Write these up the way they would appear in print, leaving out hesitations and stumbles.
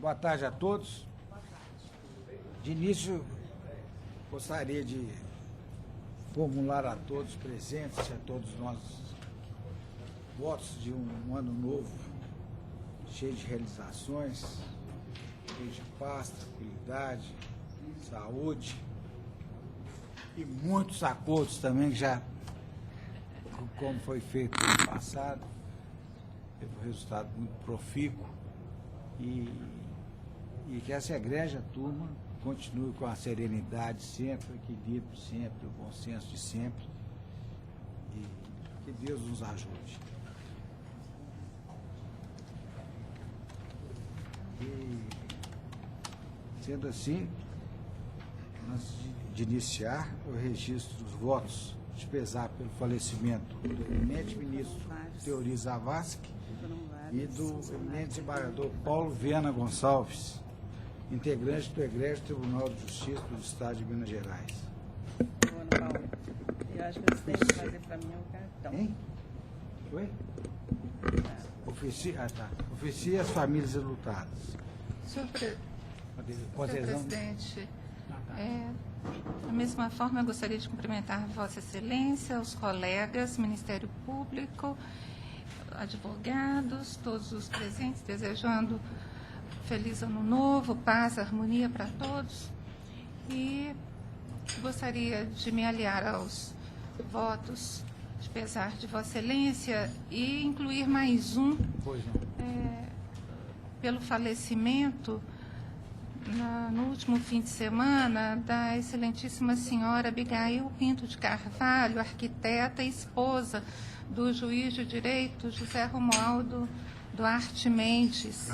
Boa tarde a todos. De início, gostaria de formular a todos presentes, a todos nós, votos de um ano novo, cheio de realizações, cheio de paz, tranquilidade, saúde e muitos acordos também, que já, como foi feito no ano passado, teve um resultado muito profícuo e que essa egrégia turma continue com a serenidade sempre, o equilíbrio sempre, o bom senso de sempre, e que Deus nos ajude. E, sendo assim, antes de iniciar, eu registro os votos de pesar pelo falecimento do eminente ministro Teori Zavascki e do eminente desembargador Paulo Viana Gonçalves, integrante do Egrégio Tribunal de Justiça do Estado de Minas Gerais. Ana Paula, eu acho que você tem que fazer para mim o cartão. Hein? Oi? Oficie as famílias enlutadas. Senhor presidente, da mesma forma eu gostaria de cumprimentar Vossa Excelência, os colegas, Ministério Público, advogados, todos os presentes, desejando feliz ano novo, paz, harmonia para todos. E gostaria de me aliar aos votos de pesar de Vossa Excelência e incluir mais um pelo falecimento no último fim de semana da excelentíssima senhora Abigail Pinto de Carvalho, arquiteta e esposa do juiz de direito José Romualdo Duarte Mendes.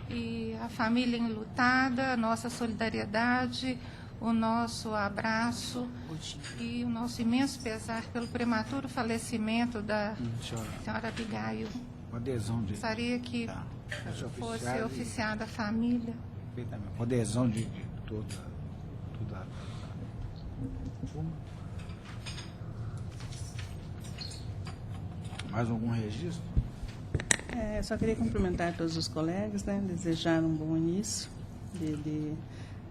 E a família enlutada, a nossa solidariedade, o nosso abraço e o nosso imenso pesar pelo prematuro falecimento da senhora Abigail. Adesão de... Gostaria que fosse oficiada a família. Com adesão de toda a turma. Mais algum registro? Só queria cumprimentar todos os colegas, né? Desejar um bom início de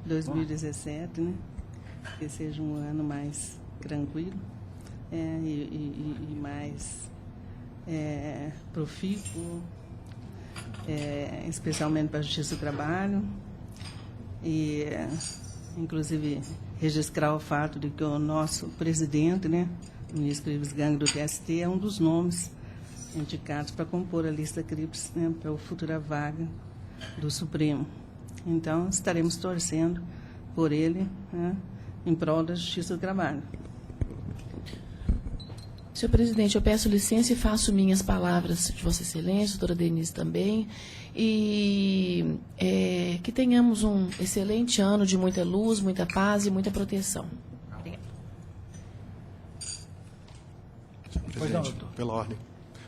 2017, né? Que seja um ano mais tranquilo e mais profícuo, especialmente para a Justiça do Trabalho. E, inclusive, registrar o fato de que o nosso presidente, né, o ministro Ives Gang do TST, é um dos nomes indicados para compor a lista CRIPS, né, para a futura vaga do Supremo. Então, estaremos torcendo por ele, né, em prol da Justiça do Trabalho. Senhor presidente, eu peço licença e faço minhas palavras de Vossa Excelência, doutora Denise também, e que tenhamos um excelente ano de muita luz, muita paz e muita proteção. Obrigada. Senhor presidente, pela ordem.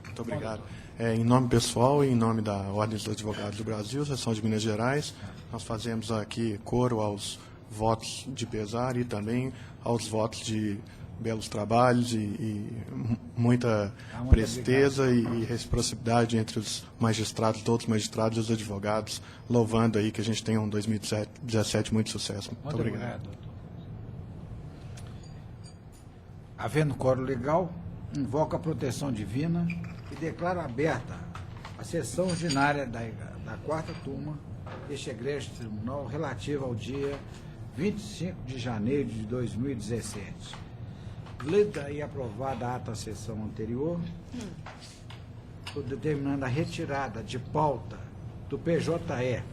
Muito obrigado. Em nome pessoal e em nome da Ordem dos Advogados do Brasil, Seção de Minas Gerais, nós fazemos aqui coro aos votos de pesar e também aos votos de belos trabalhos e muita presteza e reciprocidade entre os magistrados, todos os magistrados e os advogados, louvando aí que a gente tenha um 2017 muito sucesso. Muito obrigado. Doutor. Havendo quórum legal, invoco a proteção divina e declaro aberta a sessão ordinária da quarta turma deste egrégio tribunal relativa ao dia 25 de janeiro de 2017. Lida e aprovada a ata da sessão anterior, estou determinando a retirada de pauta do PJE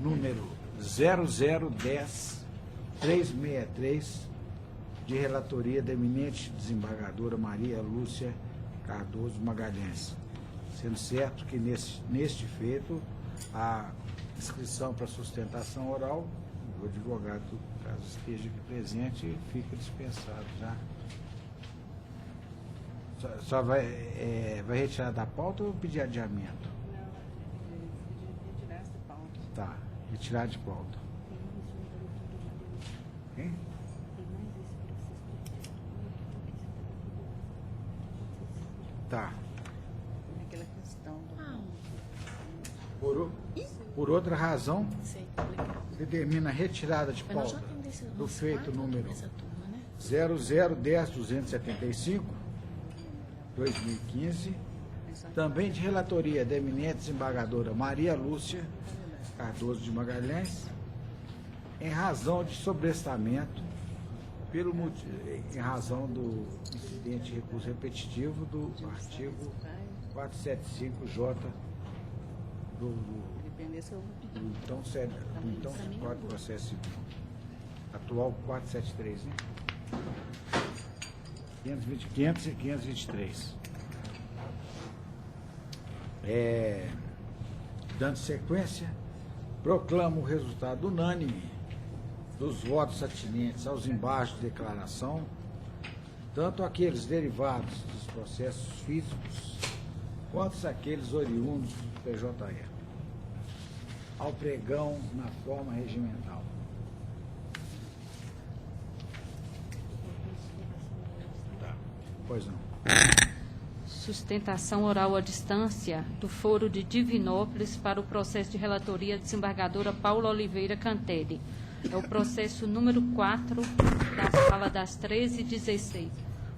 número 0010-363, de relatoria da eminente desembargadora Maria Lúcia Cardoso Magalhães, sendo certo que neste feito a inscrição para sustentação oral, o advogado, caso esteja aqui presente, fica dispensado já. Só vai retirar da pauta ou pedir adiamento? Não, retirar essa pauta. Tá, retirar de pauta. Hein? Tá. Aquela questão do... Por por outra razão, determina a retirada de pauta do feito número 0010-275, 2015, também de relatoria da eminente desembargadora Maria Lúcia Cardoso de Magalhães, em razão de sobrestamento, em razão do incidente de recurso repetitivo do artigo 475J do então Código de Processo Civil, atual 473, né? 500 e 523. Dando sequência, proclamo o resultado unânime dos votos atinentes aos embargos de declaração, tanto aqueles derivados dos processos físicos, quanto aqueles oriundos do PJE, ao pregão na forma regimental. Tá. Pois não. Sustentação oral à distância do Foro de Divinópolis para o processo de relatoria desembargadora Paula Oliveira Cantelli. É o processo número 4 da sala das 13h16.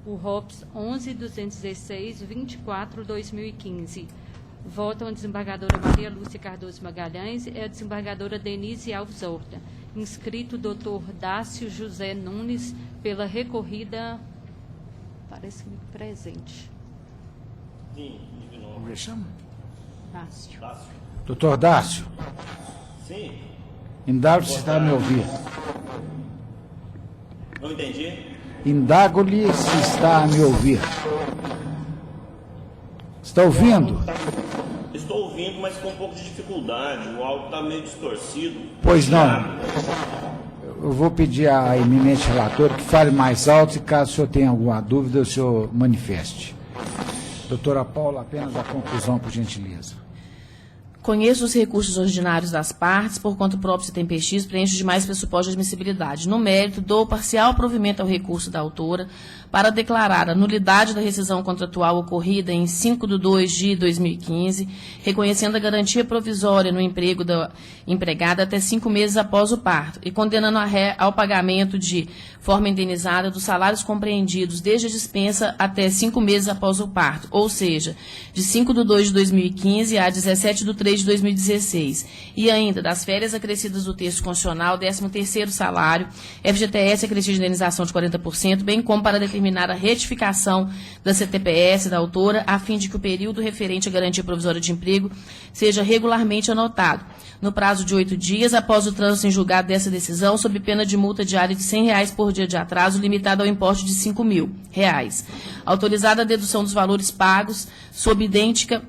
O ROPS 11.216.24/2015. Votam a desembargadora Maria Lúcia Cardoso Magalhães e a desembargadora Denise Alves Horta. Inscrito Dr. Dácio José Nunes pela recorrida, parece que presente. Sim, Como ele chama? Dácio. Doutor Dácio, Sim, indago se está a me ouvir. não entendi. Indago-lhe se está a me ouvir. Está ouvindo? Estou ouvindo, mas com um pouco de dificuldade. O áudio está meio distorcido. Pois não. Eu vou pedir à eminente relatora que fale mais alto e, caso o senhor tenha alguma dúvida, o senhor manifeste. Doutora Paula, apenas a conclusão, por gentileza. Conheço os recursos ordinários das partes, por quanto próprio e tempestivo, preencho demais pressupostos de admissibilidade. No mérito, dou parcial provimento ao recurso da autora para declarar a nulidade da rescisão contratual ocorrida em 5/2/2015, reconhecendo a garantia provisória no emprego da empregada até 5 meses após o parto e condenando a ré ao pagamento de forma indenizada dos salários compreendidos desde a dispensa até 5 meses após o parto, ou seja, de 5/2/2015 a 17/3/2016, e ainda das férias acrescidas do texto constitucional, 13º salário, FGTS acrescida de indenização de 40%, bem como para determinar a retificação da CTPS da autora, a fim de que o período referente à garantia provisória de emprego seja regularmente anotado, no prazo de 8 dias após o trânsito em julgado dessa decisão, sob pena de multa diária de R$100 por dia de atraso, limitada ao importe de R$5.000. Autorizada a dedução dos valores pagos sob idêntico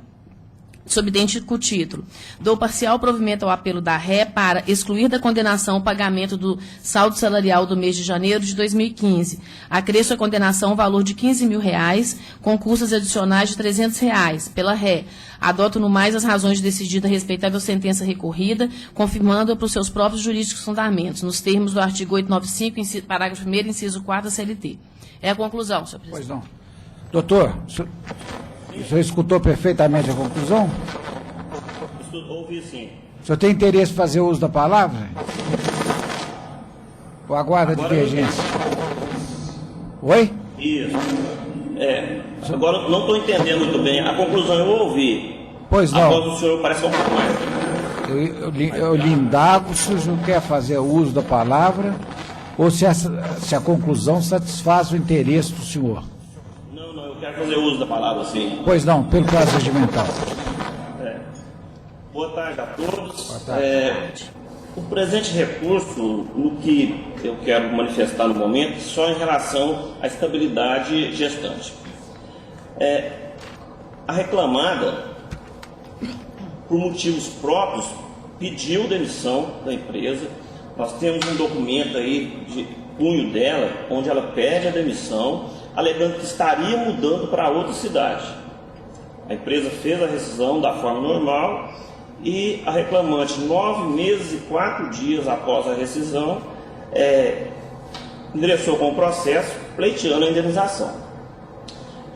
título. Dou parcial provimento ao apelo da ré para excluir da condenação o pagamento do saldo salarial do mês de janeiro de 2015. Acresço a condenação o valor de R$15.000, com custas adicionais de R$300 pela ré. Adoto no mais as razões de decidida respeitável sentença recorrida, confirmando-a para os seus próprios jurídicos fundamentos, nos termos do artigo 895, parágrafo 1º, inciso 4 da CLT. É a conclusão, senhor presidente. Pois não. Doutor, o senhor escutou perfeitamente a conclusão? Ouvi sim. O senhor tem interesse em fazer uso da palavra? Ou aguarda a divergência? Oi? Isso. Agora não estou entendendo muito bem. A conclusão eu ouvi. Pois não. A voz do senhor parece um pouco mais. Eu lhe indago se o senhor quer fazer uso da palavra ou se a conclusão satisfaz o interesse do senhor. Não, eu quero fazer uso da palavra, sim. Pois não, pelo prazo regimental. Boa tarde a todos. Boa tarde. O presente recurso, no que eu quero manifestar no momento, só em relação à estabilidade gestante. A reclamada, por motivos próprios, pediu demissão da empresa. Nós temos um documento aí de punho dela, onde ela pede a demissão, alegando que estaria mudando para outra cidade. A empresa fez a rescisão da forma normal e a reclamante, 9 meses e 4 dias após a rescisão, ingressou com o processo pleiteando a indenização.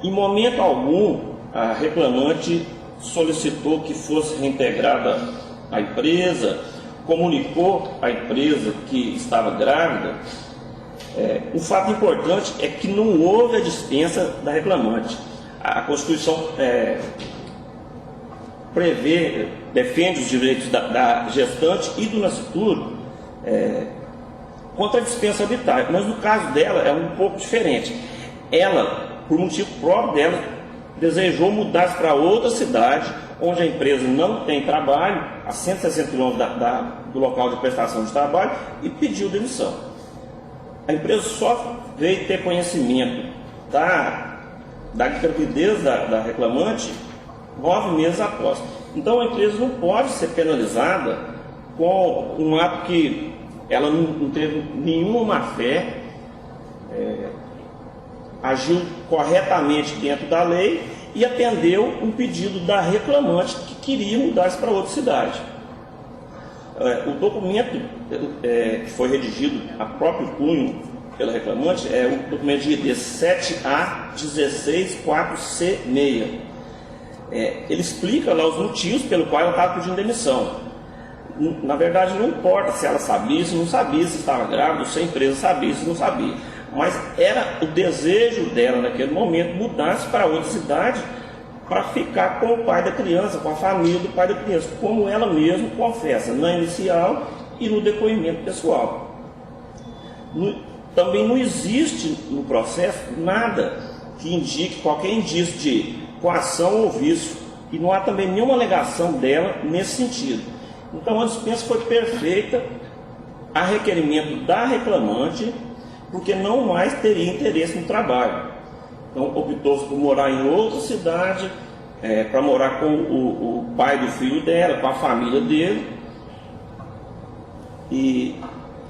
Em momento algum, a reclamante solicitou que fosse reintegrada a empresa, comunicou à empresa que estava grávida. Um fato importante é que não houve a dispensa da reclamante. A Constituição defende os direitos da gestante e do nascituro contra a dispensa arbitrária, mas no caso dela é um pouco diferente. Ela, por motivo próprio dela, desejou mudar-se para outra cidade, onde a empresa não tem trabalho, a 160 quilômetros do local de prestação de trabalho, e pediu demissão. A empresa só veio ter conhecimento da gravidez da reclamante 9 meses após. Então a empresa não pode ser penalizada com um ato que ela não teve nenhuma má-fé, agiu corretamente dentro da lei e atendeu um pedido da reclamante que queria mudar-se para outra cidade. O documento que foi redigido a próprio punho pela reclamante é o documento de ID 7A164C6. Ele explica lá os motivos pelo qual ela estava pedindo demissão. Na verdade, não importa se ela sabia, se não sabia, se estava grávida, se a empresa sabia, se não sabia. Mas era o desejo dela, naquele momento, mudar-se para outra cidade para ficar com o pai da criança, com a família do pai da criança, como ela mesma confessa na inicial e no depoimento pessoal. Também não existe no processo nada que indique qualquer indício de coação ou vício, e não há também nenhuma alegação dela nesse sentido. Então a dispensa foi perfeita a requerimento da reclamante, porque não mais teria interesse no trabalho. Então optou-se por morar em outra cidade, para morar com o pai do filho dela, com a família dele, e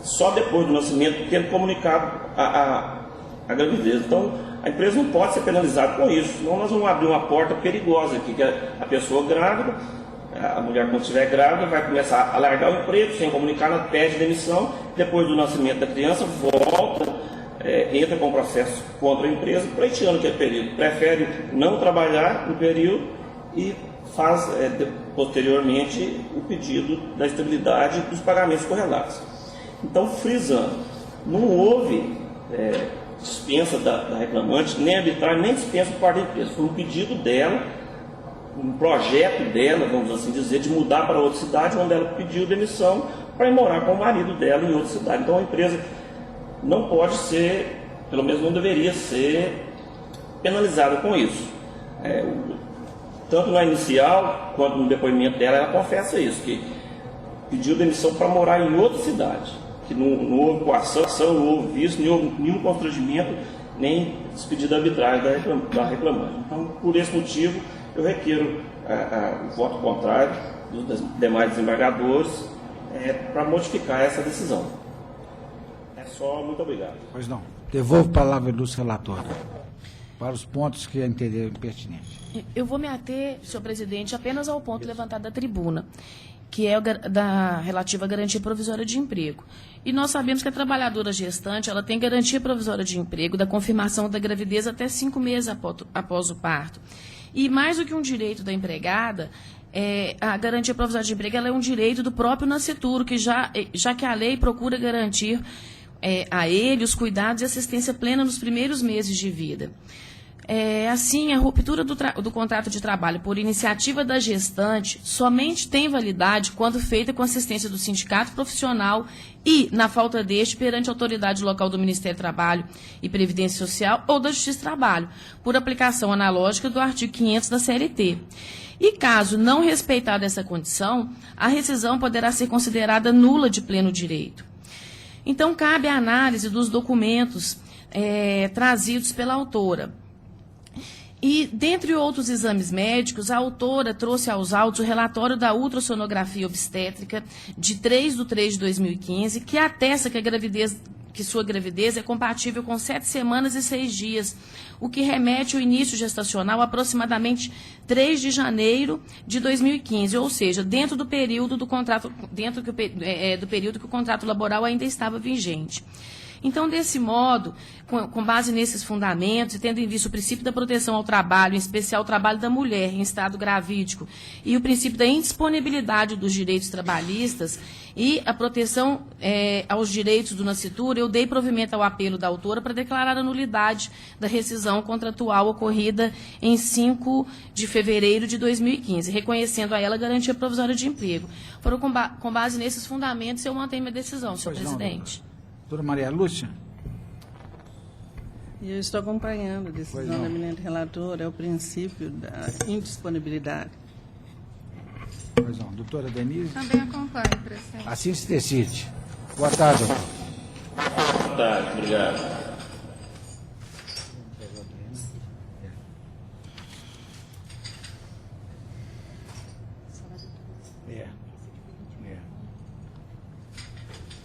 só depois do nascimento ter comunicado a gravidez. Então a empresa não pode ser penalizada com isso, senão nós vamos abrir uma porta perigosa aqui, que a pessoa grávida, a mulher quando estiver grávida vai começar a largar o emprego sem comunicar, ela pede demissão, depois do nascimento da criança volta, entra com processo contra a empresa, pleiteando aquele período, prefere não trabalhar no período e faz posteriormente o pedido da estabilidade dos pagamentos correlatos. Então, frisando, não houve dispensa da reclamante, nem arbitrário, nem dispensa por parte da empresa. Foi um pedido dela, um projeto dela, vamos assim dizer, de mudar para outra cidade, onde ela pediu demissão para ir morar com o marido dela em outra cidade. Então a empresa não pode ser, pelo menos não deveria ser penalizada com isso. Tanto na inicial quanto no depoimento dela, ela confessa isso, que pediu demissão para morar em outra cidade, que não houve coação, não houve vício, não houve nenhum constrangimento, nem despedida arbitrária da reclamante. Então, por esse motivo, eu requeiro o voto contrário dos demais desembargadores para modificar essa decisão. É só, muito obrigado. Pois não. Devolvo a palavra do relator para os pontos que entenderam pertinentes. Eu vou me ater, senhor presidente, apenas ao ponto levantado da tribuna, que é da relativa à garantia provisória de emprego. E nós sabemos que a trabalhadora gestante ela tem garantia provisória de emprego da confirmação da gravidez até 5 meses após o parto. E mais do que um direito da empregada, a garantia provisória de emprego ela é um direito do próprio nascituro, que já que a lei procura garantir a ele os cuidados e assistência plena nos primeiros meses de vida. Assim, a ruptura do contrato de trabalho por iniciativa da gestante somente tem validade quando feita com assistência do sindicato profissional e, na falta deste, perante a autoridade local do Ministério do Trabalho e Previdência Social ou da Justiça do Trabalho, por aplicação analógica do artigo 500 da CLT. E, caso não respeitada essa condição, a rescisão poderá ser considerada nula de pleno direito. Então, cabe a análise dos documentos trazidos pela autora. E, dentre outros exames médicos, a autora trouxe aos autos o relatório da ultrassonografia obstétrica de 3/3/2015, que atesta que sua gravidez é compatível com 7 semanas e 6 dias, o que remete ao início gestacional aproximadamente 3 de janeiro de 2015, ou seja, dentro do período do contrato, do período que o contrato laboral ainda estava vigente. Então, desse modo, com base nesses fundamentos, e tendo em vista o princípio da proteção ao trabalho, em especial o trabalho da mulher em estado gravídico, e o princípio da indisponibilidade dos direitos trabalhistas e a proteção aos direitos do nascituro, eu dei provimento ao apelo da autora para declarar a nulidade da rescisão contratual ocorrida em 5 de fevereiro de 2015, reconhecendo a ela a garantia provisória de emprego. Foram com base nesses fundamentos, eu mantenho minha decisão, senhor presidente. Doutora Maria Lúcia? Eu estou acompanhando a decisão da eminente relatora, é o princípio da indisponibilidade. Pois não. Doutora Denise? Também acompanho, presidente. Assim se decide. Boa tarde, doutor. Boa tarde, obrigado.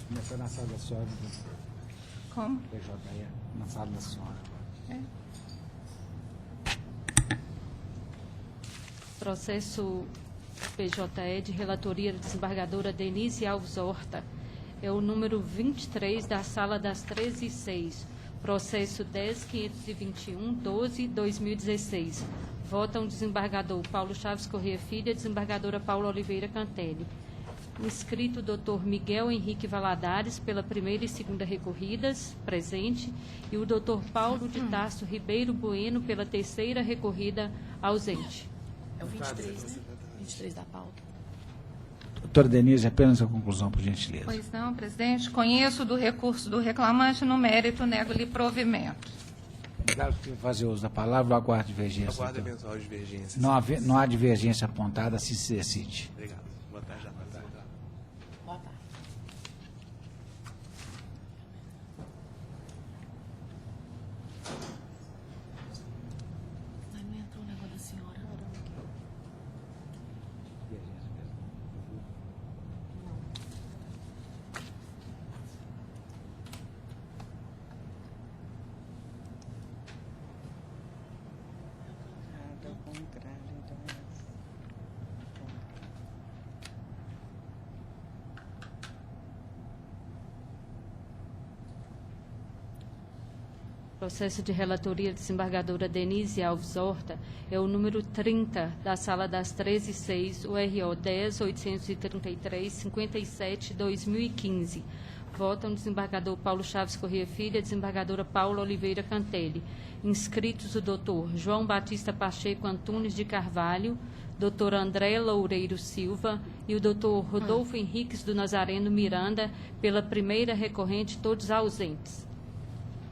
Começar na sala da senhora. Como? PJE, na sala da senhora. Processo PJE de relatoria da desembargadora Denise Alves Horta. É o número 23 da sala das 13h06. Processo 10.521/12/2016. Votam o desembargador Paulo Chaves Corrêa Filho e a desembargadora Paula Oliveira Cantelli. Inscrito Dr. Miguel Henrique Valadares pela primeira e segunda recorridas, presente, e o Dr. Paulo de Tarso Ribeiro Bueno pela terceira recorrida, ausente. É o 23, né? 23 da pauta. Doutora Denise, apenas a conclusão, por gentileza. Pois não, presidente. Conheço do recurso do reclamante, no mérito, nego-lhe provimento. Obrigado por fazer uso da palavra. Aguardo divergência. Aguardo eventual divergência. Não há divergência apontada, assim se decide. Obrigado. Boa tarde. Boa tarde. Não entrou o negócio da senhora. Ao contrário, então é assim. Processo de relatoria da desembargadora Denise Alves Horta é o número 30 da sala das 13h06, URO 10.833/57/2015. Votam o desembargador Paulo Chaves Corrêa Filho e a desembargadora Paula Oliveira Cantelli. Inscritos o doutor João Batista Pacheco Antunes de Carvalho, doutor André Loureiro Silva e o doutor Rodolfo Henriques do Nazareno Miranda, pela primeira recorrente, todos ausentes.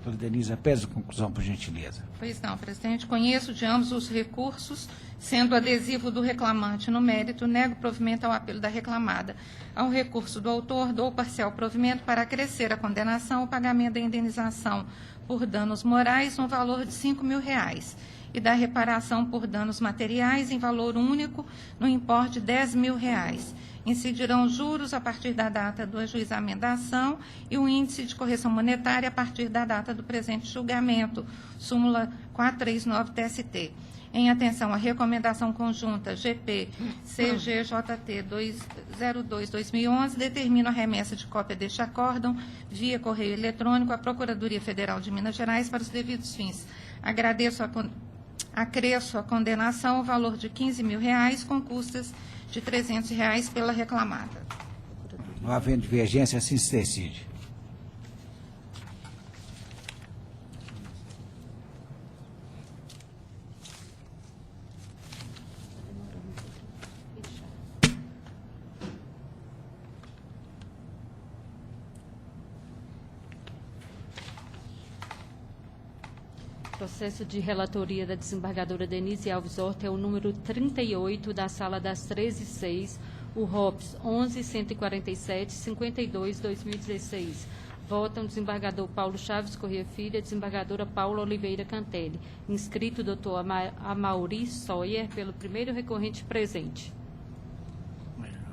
Doutora Denise, apenas a conclusão, por gentileza. Pois não, presidente. Conheço de ambos os recursos, sendo adesivo do reclamante no mérito, nego provimento ao apelo da reclamada. Ao recurso do autor, dou parcial provimento para acrescer a condenação ao pagamento da indenização por danos morais no valor de R$5.000 e da reparação por danos materiais em valor único no importe de R$10.000. Incidirão juros a partir da data do ajuizamento da ação e o índice de correção monetária a partir da data do presente julgamento, súmula 439 TST. Em atenção à recomendação conjunta GP-CGJT 202/2011, determino a remessa de cópia deste acórdão via correio eletrônico à Procuradoria Federal de Minas Gerais para os devidos fins. Acresço a condenação ao valor de R$15.000 com custas de R$300 pela reclamada. Não havendo divergência, assim se decide. Processo de relatoria da desembargadora Denise Alves Horta é o número 38 da sala das 13h06, o ROPS 11.147/52/2016. Votam o desembargador Paulo Chaves Corrêa Filho e a desembargadora Paula Oliveira Cantelli. Inscrito o doutor Amauri Soyer pelo primeiro recorrente presente.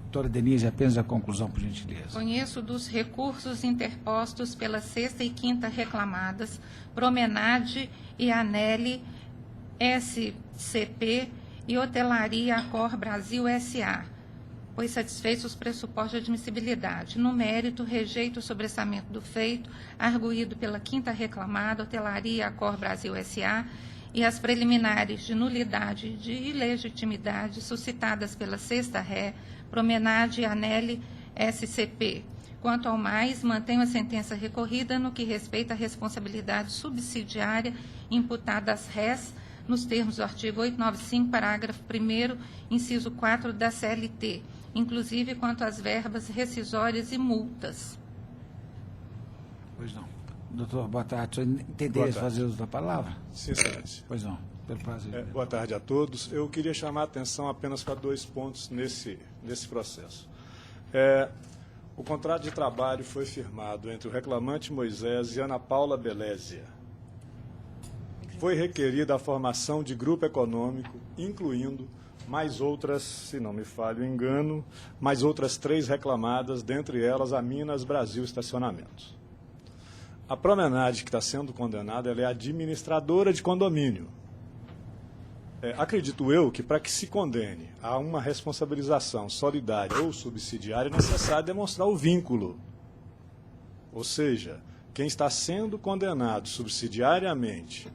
Doutora Denise, apenas a conclusão, por gentileza. Conheço dos recursos interpostos pela sexta e quinta reclamadas, Promenade e Anelli SCP e Hotelaria Accor Brasil S.A. pois satisfeitos os pressupostos de admissibilidade. No mérito, rejeito o sobressamento do feito, arguído pela quinta reclamada, Hotelaria Accor Brasil S.A., e as preliminares de nulidade e de ilegitimidade suscitadas pela sexta ré, Promenade e Anelli SCP. Quanto ao mais, mantenho a sentença recorrida no que respeita à responsabilidade subsidiária imputada às rés, nos termos do artigo 895, parágrafo 1º, inciso 4 da CLT, inclusive quanto às verbas rescisórias e multas. Pois não. Doutor, boa tarde. O senhor entenderia fazer uso da palavra? Sim, excelência. Pois não, pelo prazer. Boa tarde a todos. Eu queria chamar a atenção apenas para 2 pontos nesse processo. O contrato de trabalho foi firmado entre o reclamante Moisés e Ana Paula Belésia. Foi requerida a formação de grupo econômico, incluindo mais outras, se não me falho o engano, mais outras 3 reclamadas, dentre elas a Minas Brasil Estacionamentos. A Promenade que está sendo condenada, ela é administradora de condomínio. Acredito eu que para que se condene a uma responsabilização solidária ou subsidiária é necessário demonstrar o vínculo. Ou seja, quem está sendo condenado subsidiariamente,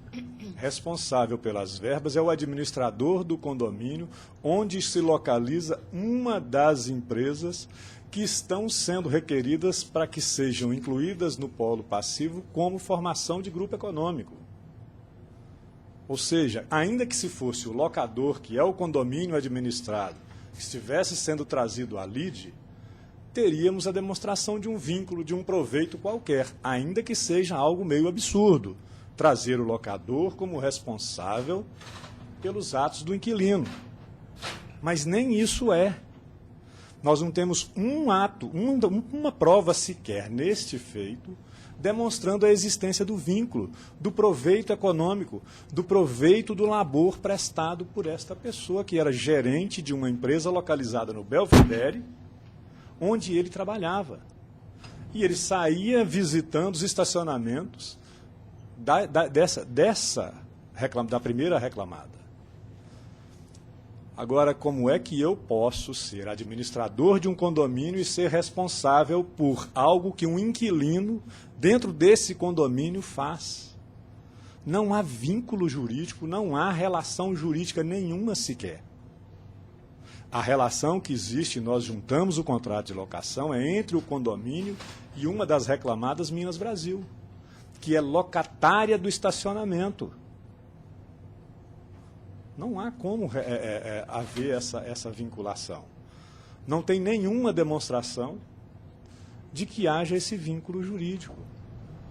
responsável pelas verbas, é o administrador do condomínio, onde se localiza uma das empresas que estão sendo requeridas para que sejam incluídas no polo passivo como formação de grupo econômico. Ou seja, ainda que se fosse o locador, que é o condomínio administrado, que estivesse sendo trazido à lide, teríamos a demonstração de um vínculo, de um proveito qualquer, ainda que seja algo meio absurdo, trazer o locador como responsável pelos atos do inquilino. Mas nem isso é. Nós não temos um ato, uma prova sequer neste feito, demonstrando a existência do vínculo, do proveito econômico, do proveito do labor prestado por esta pessoa, que era gerente de uma empresa localizada no Belvedere, onde ele trabalhava. E ele saía visitando os estacionamentos da primeira reclamada. Agora, como é que eu posso ser administrador de um condomínio e ser responsável por algo que um inquilino dentro desse condomínio faz? Não há vínculo jurídico, não há relação jurídica nenhuma sequer. A relação que existe, nós juntamos o contrato de locação, é entre o condomínio e uma das reclamadas, Minas Brasil, que é locatária do estacionamento. Não há como haver essa vinculação. Não tem nenhuma demonstração de que haja esse vínculo jurídico.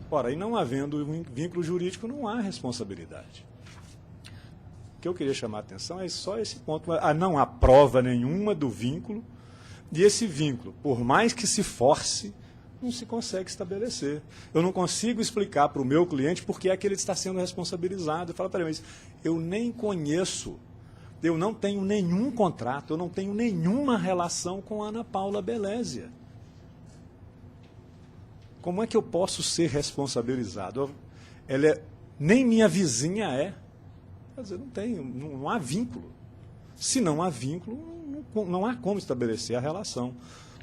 Ora, e não havendo vínculo jurídico, não há responsabilidade. O que eu queria chamar a atenção é só esse ponto. Não há prova nenhuma do vínculo, e esse vínculo, por mais que se force, não se consegue estabelecer. Eu não consigo explicar para o meu cliente por que é que ele está sendo responsabilizado. Eu falo para ele, mas eu nem conheço, eu não tenho nenhum contrato, eu não tenho nenhuma relação com a Ana Paula Belésia. Como é que eu posso ser responsabilizado? Ela nem minha vizinha é. Quer dizer, não há vínculo. Se não há vínculo, não há como estabelecer a relação.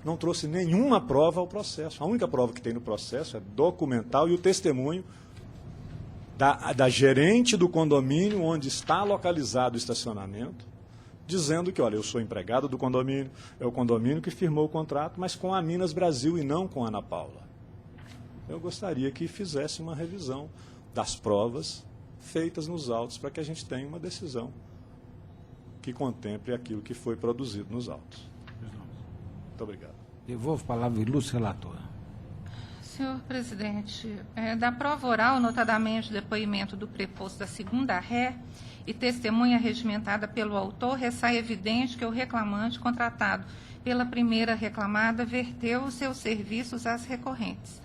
Não trouxe nenhuma prova ao processo. A única prova que tem no processo é documental e o testemunho da gerente do condomínio onde está localizado o estacionamento, dizendo que, olha, eu sou empregado do condomínio, é o condomínio que firmou o contrato, mas com a Minas Brasil e não com a Ana Paula. Eu gostaria que fizesse uma revisão das provas feitas nos autos para que a gente tenha uma decisão que contemple aquilo que foi produzido nos autos. Muito obrigado. Devolvo a palavra ao ilustre relator. Senhor presidente, da prova oral, notadamente o depoimento do preposto da segunda ré e testemunha regimentada pelo autor, ressai evidente que o reclamante contratado pela primeira reclamada verteu os seus serviços às recorrentes.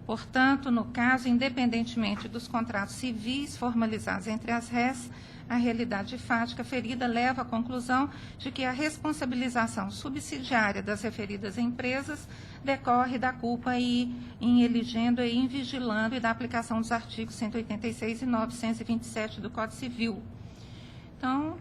Portanto, no caso, independentemente dos contratos civis formalizados entre as rés, a realidade fática ferida leva à conclusão de que a responsabilização subsidiária das referidas empresas decorre da culpa em eligendo e invigilando e da aplicação dos artigos 186 e 927 do Código Civil. Então,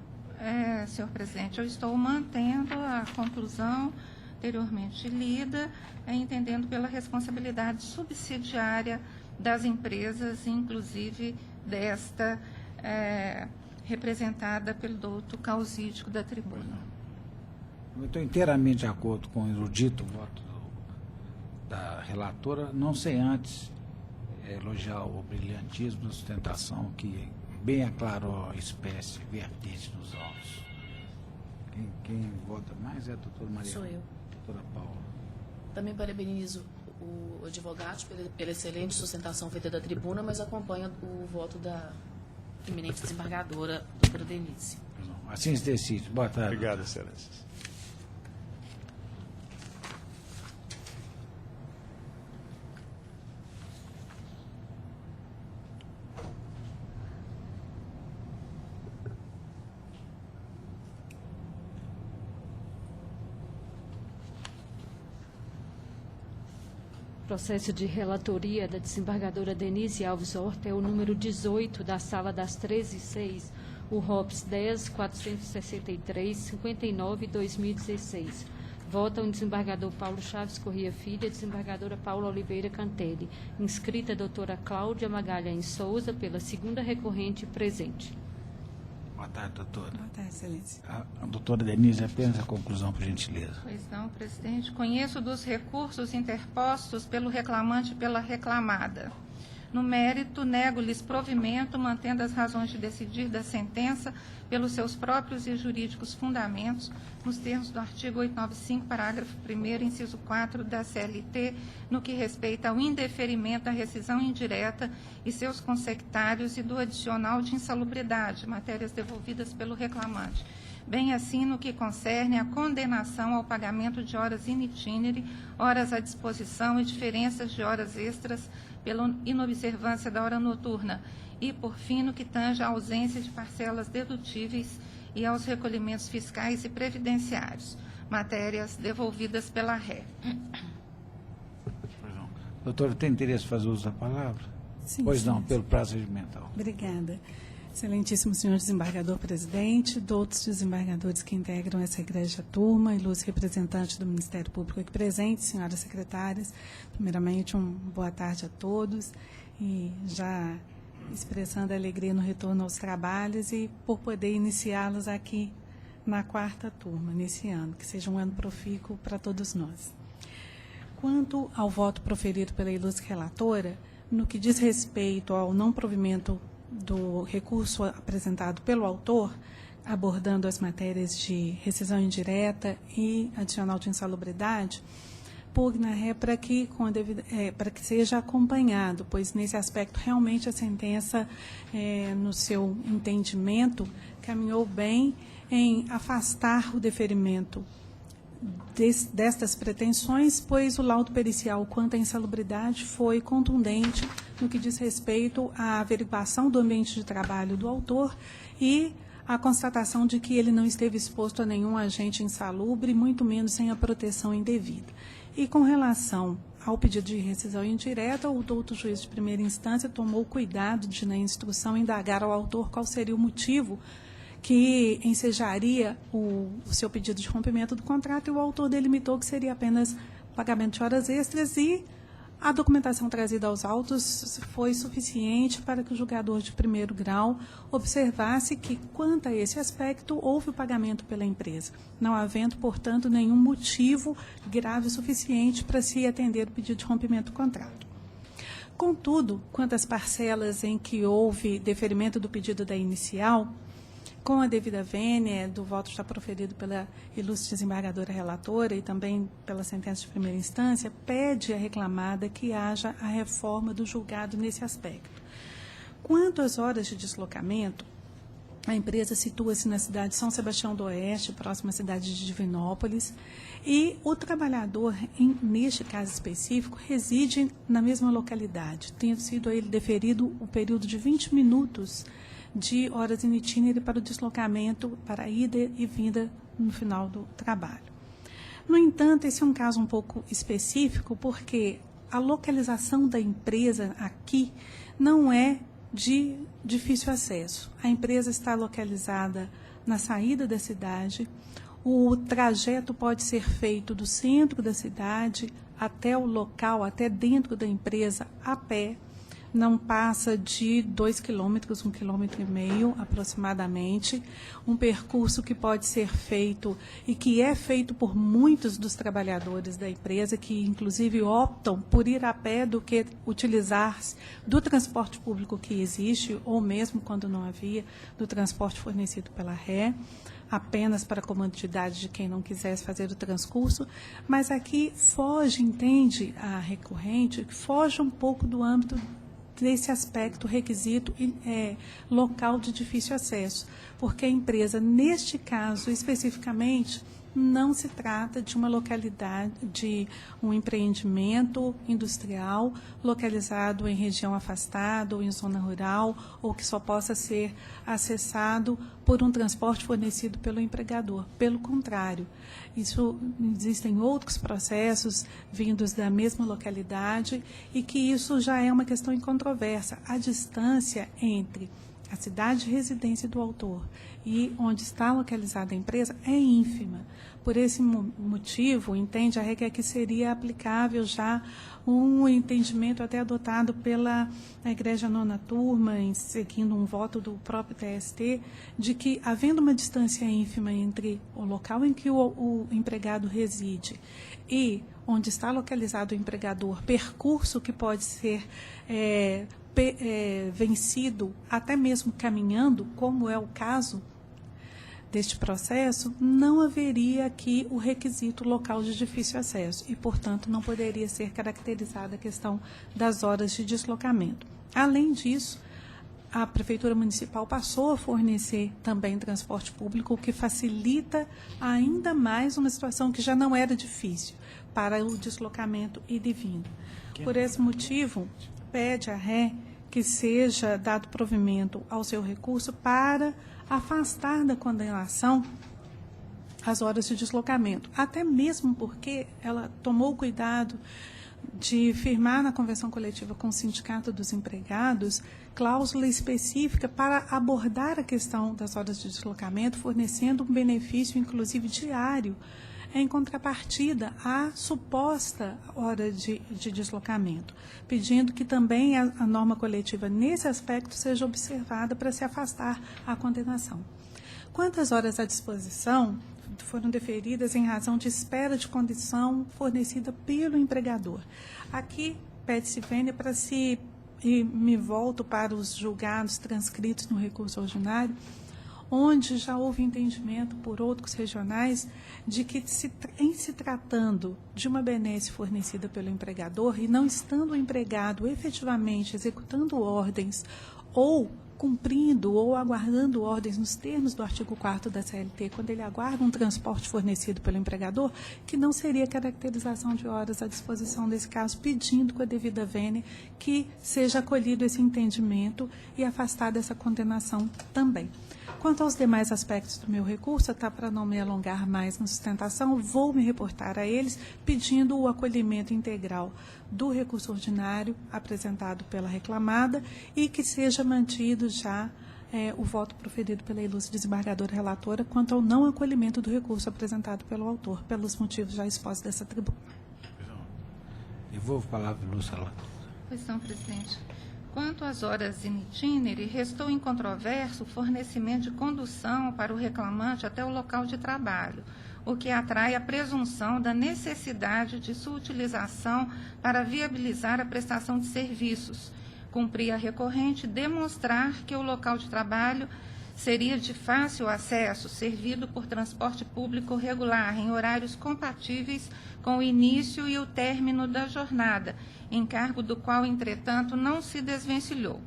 senhor presidente, eu estou mantendo a conclusão anteriormente lida, entendendo pela responsabilidade subsidiária das empresas, inclusive desta representada pelo doutor Causídico da tribuna. Eu estou inteiramente de acordo com o erudito voto da relatora, não sei antes elogiar o brilhantismo da sustentação que bem aclarou a espécie vertente dos autos. Quem vota mais é a doutora Maria. Sou eu. Doutora Paula. Também parabenizo o advogado pela excelente sustentação feita da tribuna, mas acompanho o voto da eminente desembargadora, doutora Denise. Assim se decide. Boa tarde. Obrigado, excelências. Processo de relatoria da desembargadora Denise Alves Horta é o número 18 da Sala das 13h06, o ROPS 10.463-59/2016. Votam o desembargador Paulo Chaves Corrêa Filho e a desembargadora Paula Oliveira Cantelli. Inscrita a doutora Cláudia Magalhães Souza, pela segunda recorrente presente. Boa tarde, doutora. Boa tarde, excelência. A doutora Denise, apenas a conclusão, por gentileza. Pois não, presidente. Conheço dos recursos interpostos pelo reclamante e pela reclamada. No mérito, nego-lhes provimento, mantendo as razões de decidir da sentença pelos seus próprios e jurídicos fundamentos, nos termos do artigo 895, parágrafo 1º, inciso 4 da CLT, no que respeita ao indeferimento da rescisão indireta e seus consectários e do adicional de insalubridade, matérias devolvidas pelo reclamante. Bem assim no que concerne à condenação ao pagamento de horas in itinere, horas à disposição e diferenças de horas extras pela inobservância da hora noturna, e, por fim, no que tange à ausência de parcelas dedutíveis e aos recolhimentos fiscais e previdenciários, matérias devolvidas pela ré. Doutora, tem interesse em fazer uso da palavra? Sim, pois não, sim. pelo prazo regimental. Obrigada. Excelentíssimo senhor desembargador-presidente, outros desembargadores que integram essa egrégia turma, ilustres representantes do Ministério Público aqui presentes, senhoras secretárias, primeiramente, boa tarde a todos, e já expressando a alegria no retorno aos trabalhos e por poder iniciá-los aqui na quarta turma, nesse ano, que seja um ano profícuo para todos nós. Quanto ao voto proferido pela ilustre relatora, no que diz respeito ao não provimento do recurso apresentado pelo autor, abordando as matérias de rescisão indireta e adicional de insalubridade, pugna ré para que seja acompanhado, pois nesse aspecto realmente a sentença, no seu entendimento, caminhou bem em afastar o deferimento destas pretensões, pois o laudo pericial quanto à insalubridade foi contundente no que diz respeito à averiguação do ambiente de trabalho do autor e a constatação de que ele não esteve exposto a nenhum agente insalubre, muito menos sem a proteção indevida. E com relação ao pedido de rescisão indireta, o doutor juiz de primeira instância tomou cuidado de, na instrução, indagar ao autor qual seria o motivo que ensejaria o seu pedido de rompimento do contrato, e o autor delimitou que seria apenas pagamento de horas extras, e a documentação trazida aos autos foi suficiente para que o julgador de primeiro grau observasse que, quanto a esse aspecto, houve o pagamento pela empresa, não havendo, portanto, nenhum motivo grave o suficiente para se atender o pedido de rompimento do contrato. Contudo, quanto às parcelas em que houve deferimento do pedido da inicial, com a devida vênia do voto já proferido pela ilustre desembargadora relatora e também pela sentença de primeira instância, pede à reclamada que haja a reforma do julgado nesse aspecto. Quanto às horas de deslocamento, a empresa situa-se na cidade de São Sebastião do Oeste, próxima à cidade de Divinópolis, e o trabalhador, neste caso específico, reside na mesma localidade, tendo sido a ele deferido o período de 20 minutos de horas in itinere para o deslocamento, para a ida e vinda no final do trabalho. No entanto, esse é um caso um pouco específico, porque a localização da empresa aqui não é de difícil acesso. A empresa está localizada na saída da cidade. O trajeto pode ser feito do centro da cidade até o local, até dentro da empresa, a pé. Não passa de 2 quilômetros, 1,5 quilômetros aproximadamente. Um percurso que pode ser feito e que é feito por muitos dos trabalhadores da empresa, que inclusive optam por ir a pé do que utilizar-se do transporte público que existe, ou mesmo quando não havia, do transporte fornecido pela Ré, apenas para a comodidade de quem não quisesse fazer o transcurso, mas aqui foge, entende a recorrente, foge um pouco do âmbito desse aspecto requisito local de difícil acesso, porque a empresa, neste caso especificamente, não se trata de uma localidade, de um empreendimento industrial localizado em região afastada ou em zona rural, ou que só possa ser acessado por um transporte fornecido pelo empregador. Pelo contrário, existem outros processos vindos da mesma localidade e que isso já é uma questão incontroversa. A distância entre a cidade de residência do autor e onde está localizada a empresa é ínfima. Por esse motivo, entende a regra que seria aplicável já um entendimento até adotado pela Igreja Nona Turma, seguindo um voto do próprio TST, de que, havendo uma distância ínfima entre o local em que o empregado reside e onde está localizado o empregador, percurso que pode ser vencido até mesmo caminhando, como é o caso deste processo, não haveria aqui o requisito local de difícil acesso e, portanto, não poderia ser caracterizada a questão das horas de deslocamento. Além disso, a Prefeitura Municipal passou a fornecer também transporte público, o que facilita ainda mais uma situação que já não era difícil para o deslocamento ida e vinda. Por esse motivo, pede à Ré que seja dado provimento ao seu recurso para afastar da condenação as horas de deslocamento, até mesmo porque ela tomou cuidado de firmar na convenção coletiva com o Sindicato dos Empregados cláusula específica para abordar a questão das horas de deslocamento, fornecendo um benefício, inclusive diário, em contrapartida à suposta hora de deslocamento, pedindo que também a norma coletiva nesse aspecto seja observada para se afastar a condenação. Quantas horas à disposição foram deferidas em razão de espera de condição fornecida pelo empregador? Aqui pede-se vênia para se, e me volto para os julgados transcritos no recurso ordinário, onde já houve entendimento por outros regionais de que, em se tratando de uma benesse fornecida pelo empregador e não estando o empregado efetivamente executando ordens ou cumprindo ou aguardando ordens nos termos do artigo 4º da CLT, quando ele aguarda um transporte fornecido pelo empregador, que não seria caracterização de horas à disposição desse caso, pedindo com a devida vênia que seja acolhido esse entendimento e afastada essa condenação também. Quanto aos demais aspectos do meu recurso, tá, para não me alongar mais na sustentação, vou me reportar a eles pedindo o acolhimento integral do recurso ordinário apresentado pela reclamada e que seja mantido já o voto proferido pela ilustre desembargadora relatora quanto ao não acolhimento do recurso apresentado pelo autor, pelos motivos já expostos dessa tribuna. Devolvo a palavra à ilustre relatora. Pois não, presidente. Quanto às horas in itinere, restou incontroverso o fornecimento de condução para o reclamante até o local de trabalho, o que atrai a presunção da necessidade de sua utilização para viabilizar a prestação de serviços. Cumpria a recorrente demonstrar que o local de trabalho seria de fácil acesso, servido por transporte público regular, em horários compatíveis com o início e o término da jornada, encargo do qual, entretanto, não se desvencilhou.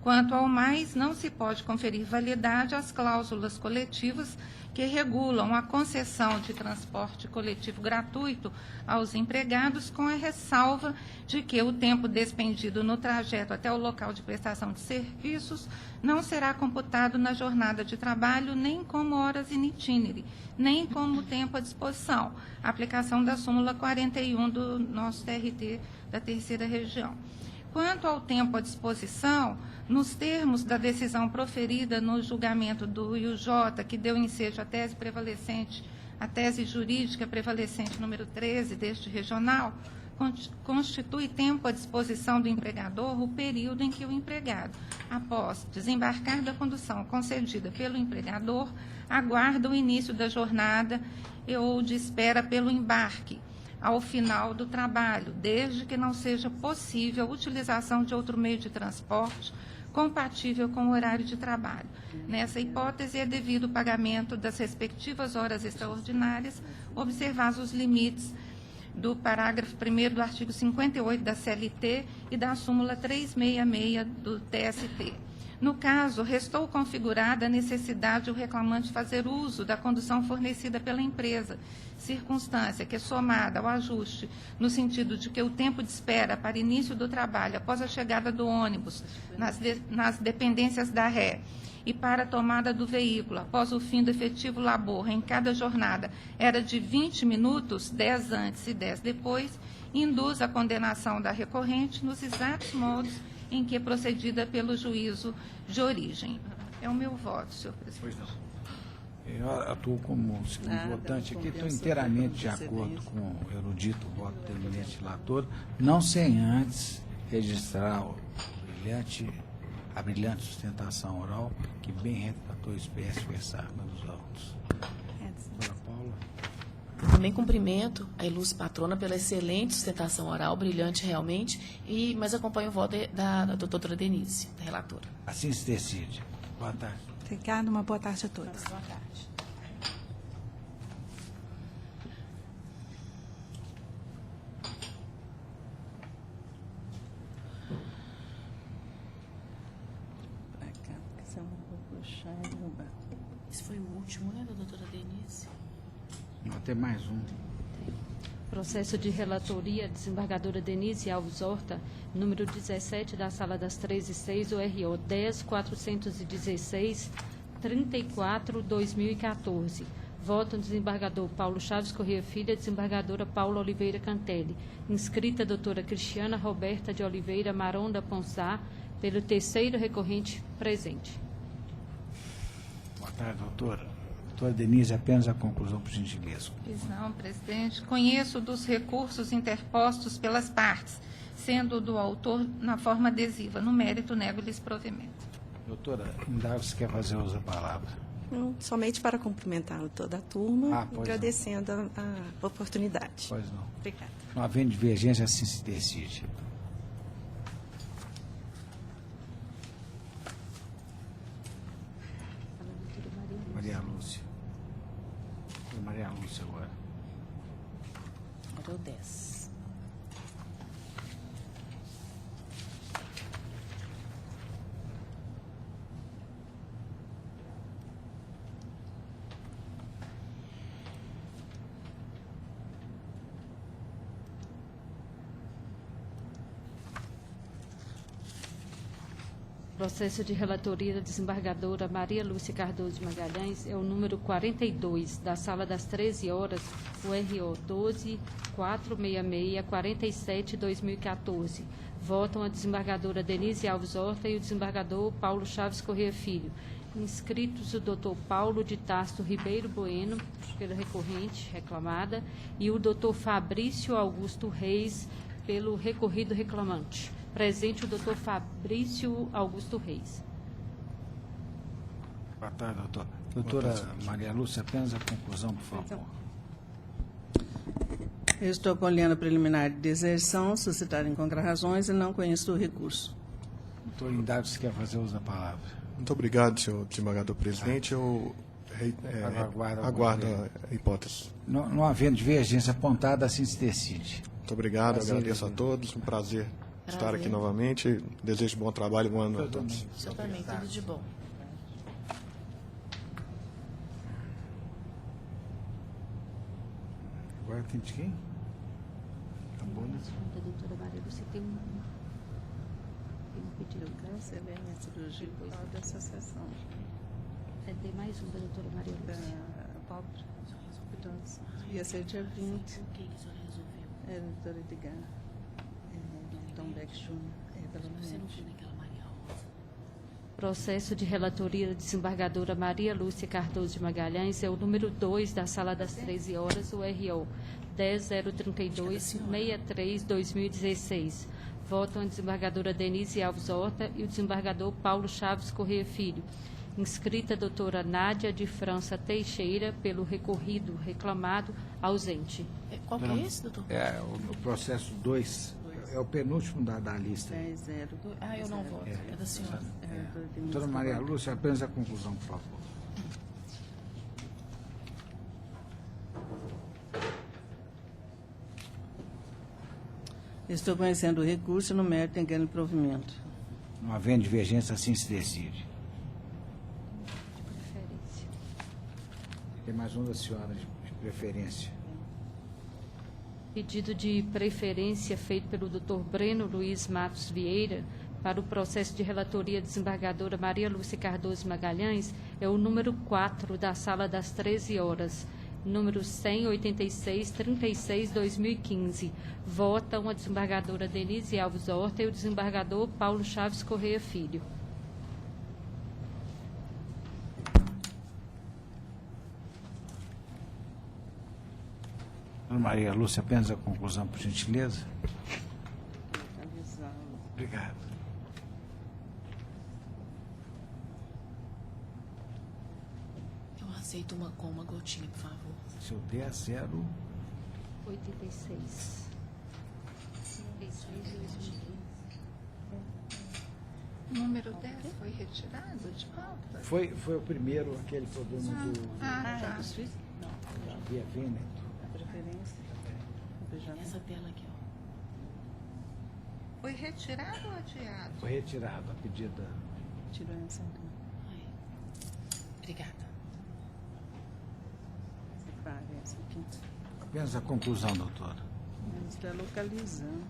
Quanto ao mais, não se pode conferir validade às cláusulas coletivas que regulam a concessão de transporte coletivo gratuito aos empregados, com a ressalva de que o tempo despendido no trajeto até o local de prestação de serviços não será computado na jornada de trabalho nem como horas in itinere, nem como tempo à disposição. Aplicação da súmula 41 do nosso TRT da Terceira Região. Quanto ao tempo à disposição, nos termos da decisão proferida no julgamento do IUJ, que deu ensejo à tese prevalecente, a tese jurídica prevalecente número 13 deste regional, constitui tempo à disposição do empregador o período em que o empregado, após desembarcar da condução concedida pelo empregador, aguarda o início da jornada ou de espera pelo embarque, ao final do trabalho, desde que não seja possível a utilização de outro meio de transporte compatível com o horário de trabalho. Nessa hipótese, é devido o pagamento das respectivas horas extraordinárias, observados os limites do parágrafo 1º do artigo 58 da CLT e da súmula 366 do TST. No caso, restou configurada a necessidade do reclamante fazer uso da condução fornecida pela empresa, circunstância que, somada ao ajuste, no sentido de que o tempo de espera para início do trabalho após a chegada do ônibus nas dependências da ré e para a tomada do veículo após o fim do efetivo labor em cada jornada era de 20 minutos, 10 antes e 10 depois, induz a condenação da recorrente nos exatos modos em que é procedida pelo juízo de origem. É o meu voto, senhor presidente. Pois não. Eu atuo como segundo votante aqui, estou inteiramente de acordo com o erudito voto do eminente relator, não sem antes registrar a brilhante sustentação oral, que bem retratou a espécie versada nos autos. Doutora Paula. Também cumprimento a ilustre patrona pela excelente sustentação oral, brilhante realmente, mas acompanho o voto da doutora Denise, da relatora. Assim se decide. Boa tarde. Obrigada, uma boa tarde a todos. Boa tarde. Esse foi o último, né, da doutora Denise? Não, tem mais um. Processo de relatoria, desembargadora Denise Alves Horta, número 17 da Sala das 1306, ORO 10.416-34/2014. Voto no desembargador Paulo Chaves Corrêa Filho, desembargadora Paula Oliveira Cantelli. Inscrita a doutora Cristiana Roberta de Oliveira Maronda Ponsá, pelo terceiro recorrente presente. Boa tarde, doutora. Doutora Denise, apenas a conclusão, por gentileza. Pois não, presidente. Conheço dos recursos interpostos pelas partes, sendo do autor na forma adesiva. No mérito, nego-lhes provimento. Doutora, ainda você quer fazer uso da palavra? Não, somente para cumprimentar toda a turma, pois agradecendo a oportunidade. Pois não. Obrigada. Não havendo divergência, assim se decide. Maria Lúcia. Maria Lúcia agora. Era o 10. Processo de relatoria da desembargadora Maria Lúcia Cardoso de Magalhães é o número 42, da Sala das 13 horas, URO 12.466-47/2014. Votam a desembargadora Denise Alves Horta e o desembargador Paulo Chaves Corrêa Filho. Inscritos o doutor Paulo de Tarso Ribeiro Bueno, pela recorrente reclamada, e o doutor Fabrício Augusto Reis, pelo recorrido reclamante. Presente o doutor Fabrício Augusto Reis. Boa tarde, doutora. Doutora Maria Lúcia, apenas a conclusão, por favor. Eu estou com a linha preliminar de deserção, suscitada em contrarrazões e não conheço o recurso. Doutor Indário, você quer fazer uso da palavra? Muito obrigado, senhor desembargador presidente. Eu aguardo a hipótese. Não havendo divergência apontada, assim se decide. Muito obrigado, agradeço a todos. Um prazer estar aqui novamente. Desejo bom trabalho e bom ano a todos. Eu também, tudo de bom. Agora tem de quem? Acabou, né? Da doutora Maria Lúcia tem um pedido. Excelência do Gilberto da Associação. Tem mais um da doutora Maria Lúcia. Pobre. Ia ser dia 20. O que o senhor resolveu? É, doutora Edgar. Tom Beck Jr. Processo de relatoria da desembargadora Maria Lúcia Cardoso de Magalhães é o número 2 da Sala das 13 horas, o RO 10032-63-2016. Votam a desembargadora Denise Alves Horta e o desembargador Paulo Chaves Corrêa Filho. Inscrita a doutora Nádia de França Teixeira, pelo recorrido reclamado, ausente. Qual que é esse, doutor? É o processo 2, é o penúltimo da lista. 10-02. Eu não voto. É da senhora. Doutora Maria Lúcia, apenas a conclusão, por favor. Estou conhecendo o recurso no mérito em grande provimento. Não havendo divergência, assim se decide. Preferência. Tem mais um da senhora de preferência. Pedido de preferência feito pelo Dr. Breno Luiz Matos Vieira para o processo de relatoria desembargadora Maria Lúcia Cardoso Magalhães é o número 4 da Sala das 13 horas, número 186-36-2015. Votam a desembargadora Denise Alves Horta e o desembargador Paulo Chaves Corrêa Filho. Dona Maria Lúcia, apenas a conclusão, por gentileza. Obrigado. Eu aceito com uma gotinha, por favor. Seu D é 0. 86. 36-2015. O número 10 foi retirado de pauta? Foi o primeiro, aquele problema do tá. Via Vêneto. Essa tela aqui, ó. Foi retirado ou adiado? Foi retirado a pedida. Tirou essa então. Aí. Obrigada. Separe essa aqui. Apenas a conclusão, doutora. Está localizando.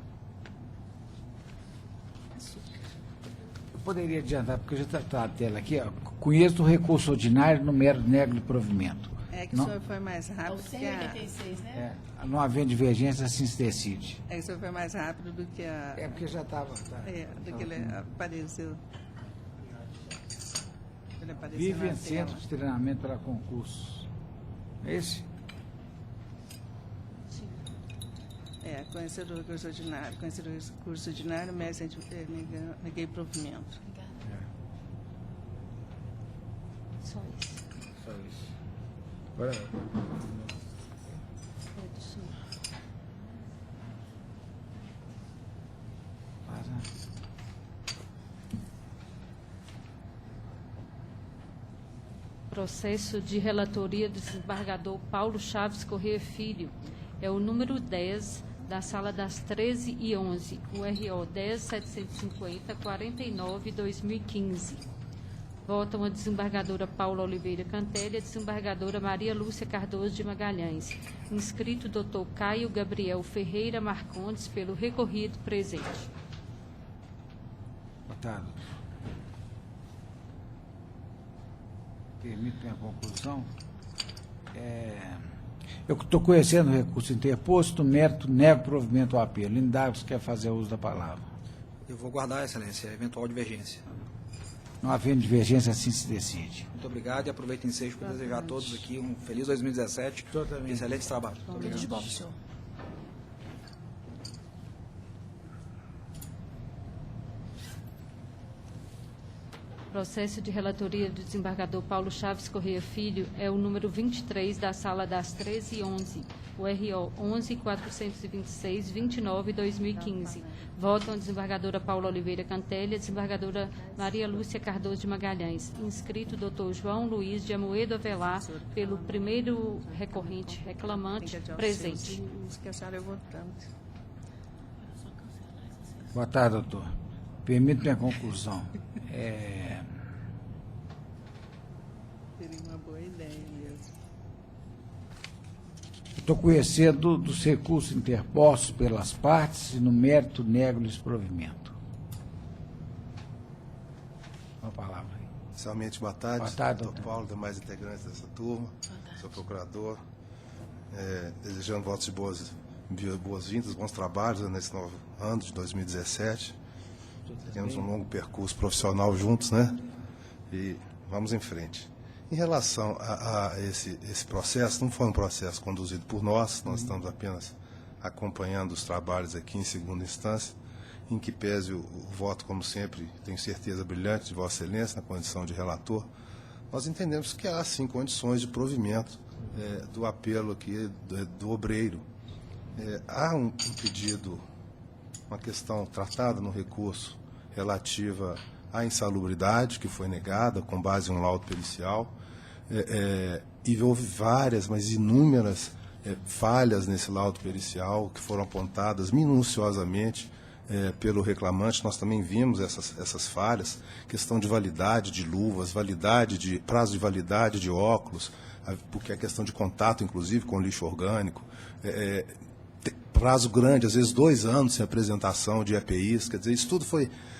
Eu poderia adiantar, porque já está a tela aqui, ó. Conheço o recurso ordinário no mero nego de provimento. É que não, o senhor foi mais rápido que a... 186, né? não havendo divergência, assim se decide. É que o senhor foi mais rápido do que a... É porque já estava. do que ele apareceu. Ele apareceu Vive na em centro tela. de treinamento para concursos. Esse? É, conhecedor do recurso ordinário. Conhecedor do recurso ordinário, mestre, neguei provimento. Só isso. Só isso. Agora, Processo de relatoria do desembargador Paulo Chaves Corrêa Filho. É o número 10 da Sala das 13 e 11, o RO 10.750-49-2015. Votam a desembargadora Paula Oliveira Cantelli e a desembargadora Maria Lúcia Cardoso de Magalhães. Inscrito Dr. Caio Gabriel Ferreira Marcondes, pelo recorrido presente. votado. Permitem a conclusão. Eu estou conhecendo o recurso interposto, mérito, nego provimento ao apelo. Indagos quer fazer uso da palavra. Eu vou guardar, excelência, eventual divergência. Não havendo divergência, assim se decide. Muito obrigado e aproveito o ensejo para desejar a todos aqui um feliz 2017. Excelente trabalho. Muito obrigado. Tudo de bom, senhor. Processo de relatoria do desembargador Paulo Chaves Corrêa Filho é o número 23 da Sala das 13 e 11, o RO 11.426-29-2015. Votam a desembargadora Paula Oliveira Cantelli e a desembargadora Maria Lúcia Cardoso de Magalhães. Inscrito Dr. João Luiz de Amoedo Avelar, pelo primeiro recorrente reclamante, presente. Isso que a senhora é votante. Boa tarde, doutor. Permite-me a conclusão. Seria uma boa ideia mesmo. Estou conhecendo dos recursos interpostos pelas partes e no mérito nego-lhes provimento. Uma palavra aí. Inicialmente, boa tarde. Boa tarde, doutor Paulo, demais integrantes dessa turma, seu procurador, desejando votos de boas-vindas, bons trabalhos nesse novo ano de 2017. Temos um longo percurso profissional juntos, né? E vamos em frente. Em relação a esse processo, não foi um processo conduzido por nós estamos apenas acompanhando os trabalhos aqui em segunda instância, em que pese o voto, como sempre, tenho certeza brilhante de Vossa Excelência, na condição de relator, nós entendemos que há, sim, condições de provimento do apelo aqui do obreiro. Há um pedido, uma questão tratada no recurso relativa à insalubridade, que foi negada com base em um laudo pericial, e houve várias, mas inúmeras falhas nesse laudo pericial que foram apontadas minuciosamente pelo reclamante. Nós também vimos essas falhas, questão de validade de luvas, prazo de validade de óculos, porque é questão de contato, inclusive, com lixo orgânico, prazo grande, às vezes 2 anos sem apresentação de EPIs, quer dizer, isso tudo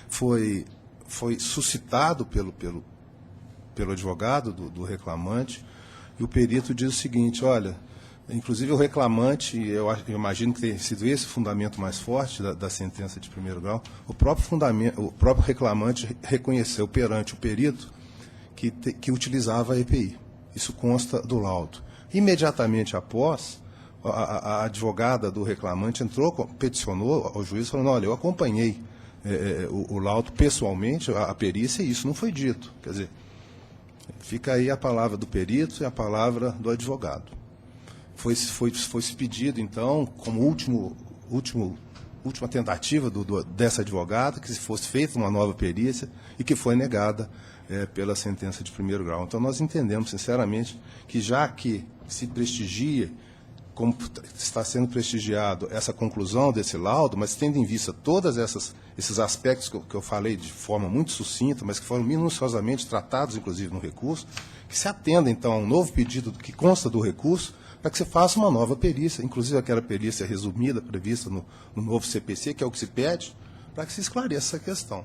foi suscitado pelo advogado do reclamante, e o perito diz o seguinte: olha, inclusive o reclamante, eu imagino que tenha sido esse o fundamento mais forte da sentença de primeiro grau, o próprio reclamante reconheceu perante o perito que utilizava a EPI. Isso consta do laudo. Imediatamente após, a advogada do reclamante peticionou ao juiz, falando: olha, eu acompanhei o laudo pessoalmente, a perícia, e isso não foi dito. Quer dizer, fica aí a palavra do perito e a palavra do advogado. Foi-se pedido, então, como última tentativa dessa advogada, que fosse feita uma nova perícia e que foi negada pela sentença de primeiro grau. Então, nós entendemos, sinceramente, que já que se prestigia, como está sendo prestigiado, essa conclusão desse laudo, mas tendo em vista todos esses aspectos que eu falei de forma muito sucinta, mas que foram minuciosamente tratados, inclusive, no recurso, que se atenda, então, a um novo pedido que consta do recurso, para que se faça uma nova perícia, inclusive aquela perícia resumida, prevista no novo CPC, que é o que se pede, para que se esclareça essa questão.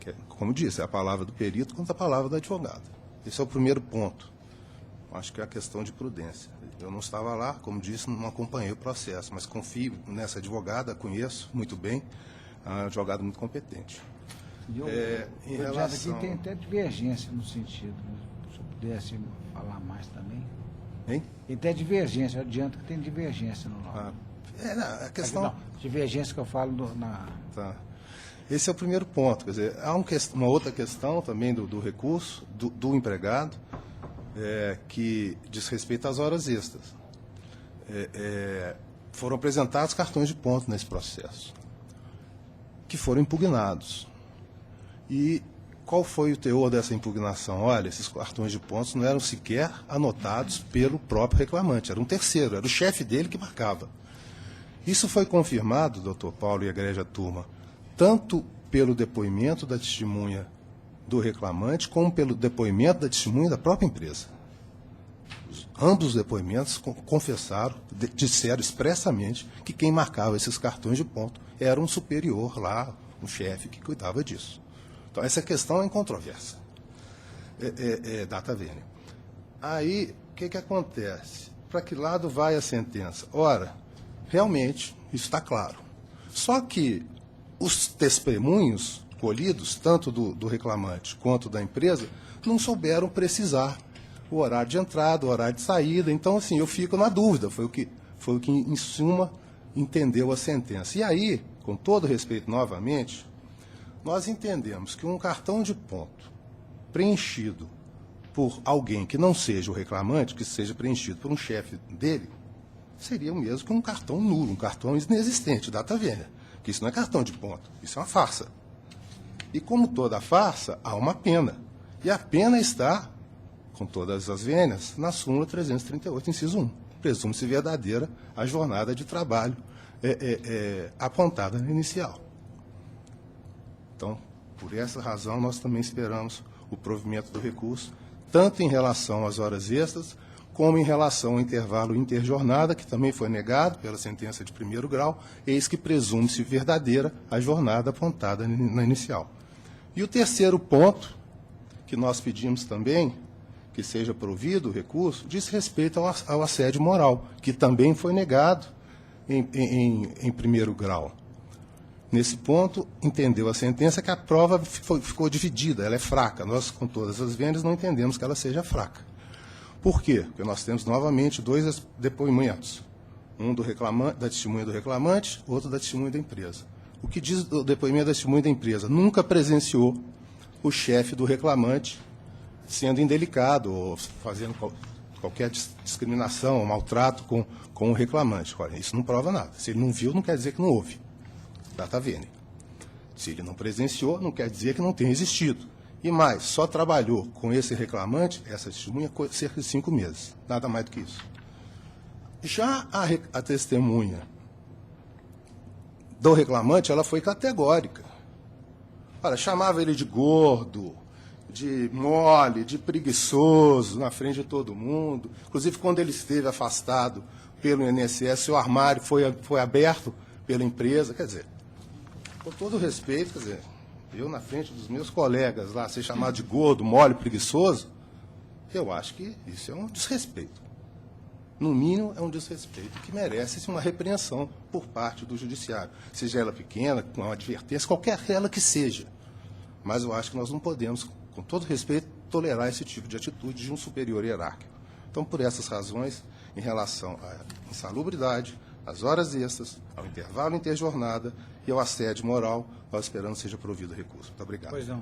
Que, como disse, é a palavra do perito contra a palavra do advogado. Esse é o primeiro ponto. Acho que é a questão de prudência. Eu não estava lá, como disse, não acompanhei o processo, mas confio nessa advogada, conheço muito bem, a advogada muito competente. Em relação... Aqui tem até divergência no sentido, né? Se eu pudesse falar mais também. Hein? Tem até divergência, eu adianto que tem divergência no laudo. A questão... Não, divergência que eu falo Tá. Esse é o primeiro ponto. Quer dizer, há uma outra questão também do recurso, do empregado, que diz respeito às horas extras. Foram apresentados cartões de ponto nesse processo, que foram impugnados. E qual foi o teor dessa impugnação? Olha, esses cartões de pontos não eram sequer anotados pelo próprio reclamante, era um terceiro, era o chefe dele que marcava. Isso foi confirmado, doutor Paulo e egrégia turma, tanto pelo depoimento da testemunha do reclamante, como pelo depoimento da testemunha da própria empresa. Ambos os depoimentos confessaram, disseram expressamente que quem marcava esses cartões de ponto era um superior lá, um chefe que cuidava disso. Então, essa questão é incontroversa. Data vênia. Aí, o que acontece? Para que lado vai a sentença? Ora, realmente, isso está claro. Só que os testemunhos colhidos, tanto do reclamante quanto da empresa, não souberam precisar o horário de entrada, o horário de saída. Então, assim, eu fico na dúvida. Foi o que em suma, entendeu a sentença. E aí, com todo respeito novamente, nós entendemos que um cartão de ponto preenchido por alguém que não seja o reclamante, que seja preenchido por um chefe dele, seria o mesmo que um cartão nulo, um cartão inexistente, data vênia. Porque isso não é cartão de ponto, isso é uma farsa. E como toda farsa, há uma pena. E a pena está, com todas as vênias, na súmula 338, inciso 1. Presume-se verdadeira a jornada de trabalho apontada no inicial. Então, por essa razão, nós também esperamos o provimento do recurso, tanto em relação às horas extras, como em relação ao intervalo interjornada, que também foi negado pela sentença de primeiro grau, eis que presume-se verdadeira a jornada apontada na inicial. E o terceiro ponto, que nós pedimos também, que seja provido o recurso, diz respeito ao assédio moral, que também foi negado em primeiro grau. Nesse ponto, entendeu a sentença que a prova ficou dividida, ela é fraca. Nós, com todas as vendas, não entendemos que ela seja fraca. Por quê? Porque nós temos, novamente, 2 depoimentos. Um da testemunha do reclamante, outro da testemunha da empresa. O que diz o depoimento da testemunha da empresa? Nunca presenciou o chefe do reclamante sendo indelicado ou fazendo qualquer discriminação ou maltrato com o reclamante. Olha, isso não prova nada. Se ele não viu, não quer dizer que não houve. Data vênia. Se ele não presenciou, não quer dizer que não tenha existido. E mais, só trabalhou com esse reclamante, essa testemunha, cerca de 5 meses. Nada mais do que isso. Já a testemunha do reclamante, ela foi categórica. Olha, chamava ele de gordo, de mole, de preguiçoso, na frente de todo mundo. Inclusive, quando ele esteve afastado pelo INSS, o armário foi aberto pela empresa. Quer dizer, com todo respeito, quer dizer, eu na frente dos meus colegas lá, ser chamado de gordo, mole, preguiçoso, eu acho que isso é um desrespeito. No mínimo, é um desrespeito que merece uma repreensão por parte do judiciário. Seja ela pequena, com uma advertência, qualquer ela que seja. Mas eu acho que nós não podemos, com todo respeito, tolerar esse tipo de atitude de um superior hierárquico. Então, por essas razões, em relação à insalubridade, às horas extras, ao intervalo interjornada e ao assédio moral, nós esperamos que seja provido recurso. Muito obrigado. Pois não.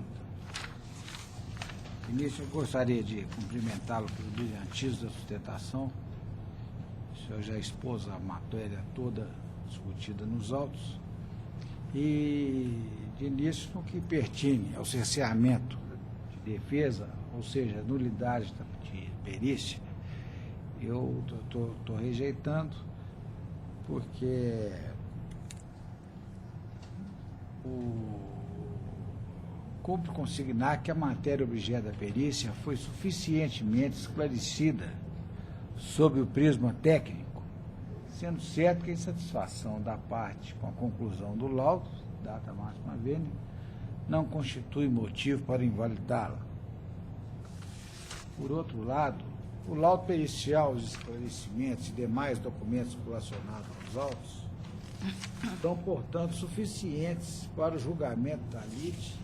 Início, eu gostaria de cumprimentá-lo pelo brilhantismo da sustentação. O senhor já expôs a matéria toda discutida nos autos. E, de início, no que pertine ao cerceamento de defesa, ou seja, nulidade de perícia, eu estou rejeitando, porque cumpre consignar que a matéria objeto da perícia foi suficientemente esclarecida sob o prisma técnico, sendo certo que a insatisfação da parte com a conclusão do laudo, data máxima vênia, não constitui motivo para invalidá-la. Por outro lado, o laudo pericial, os esclarecimentos e demais documentos relacionados aos autos são, portanto, suficientes para o julgamento da lide,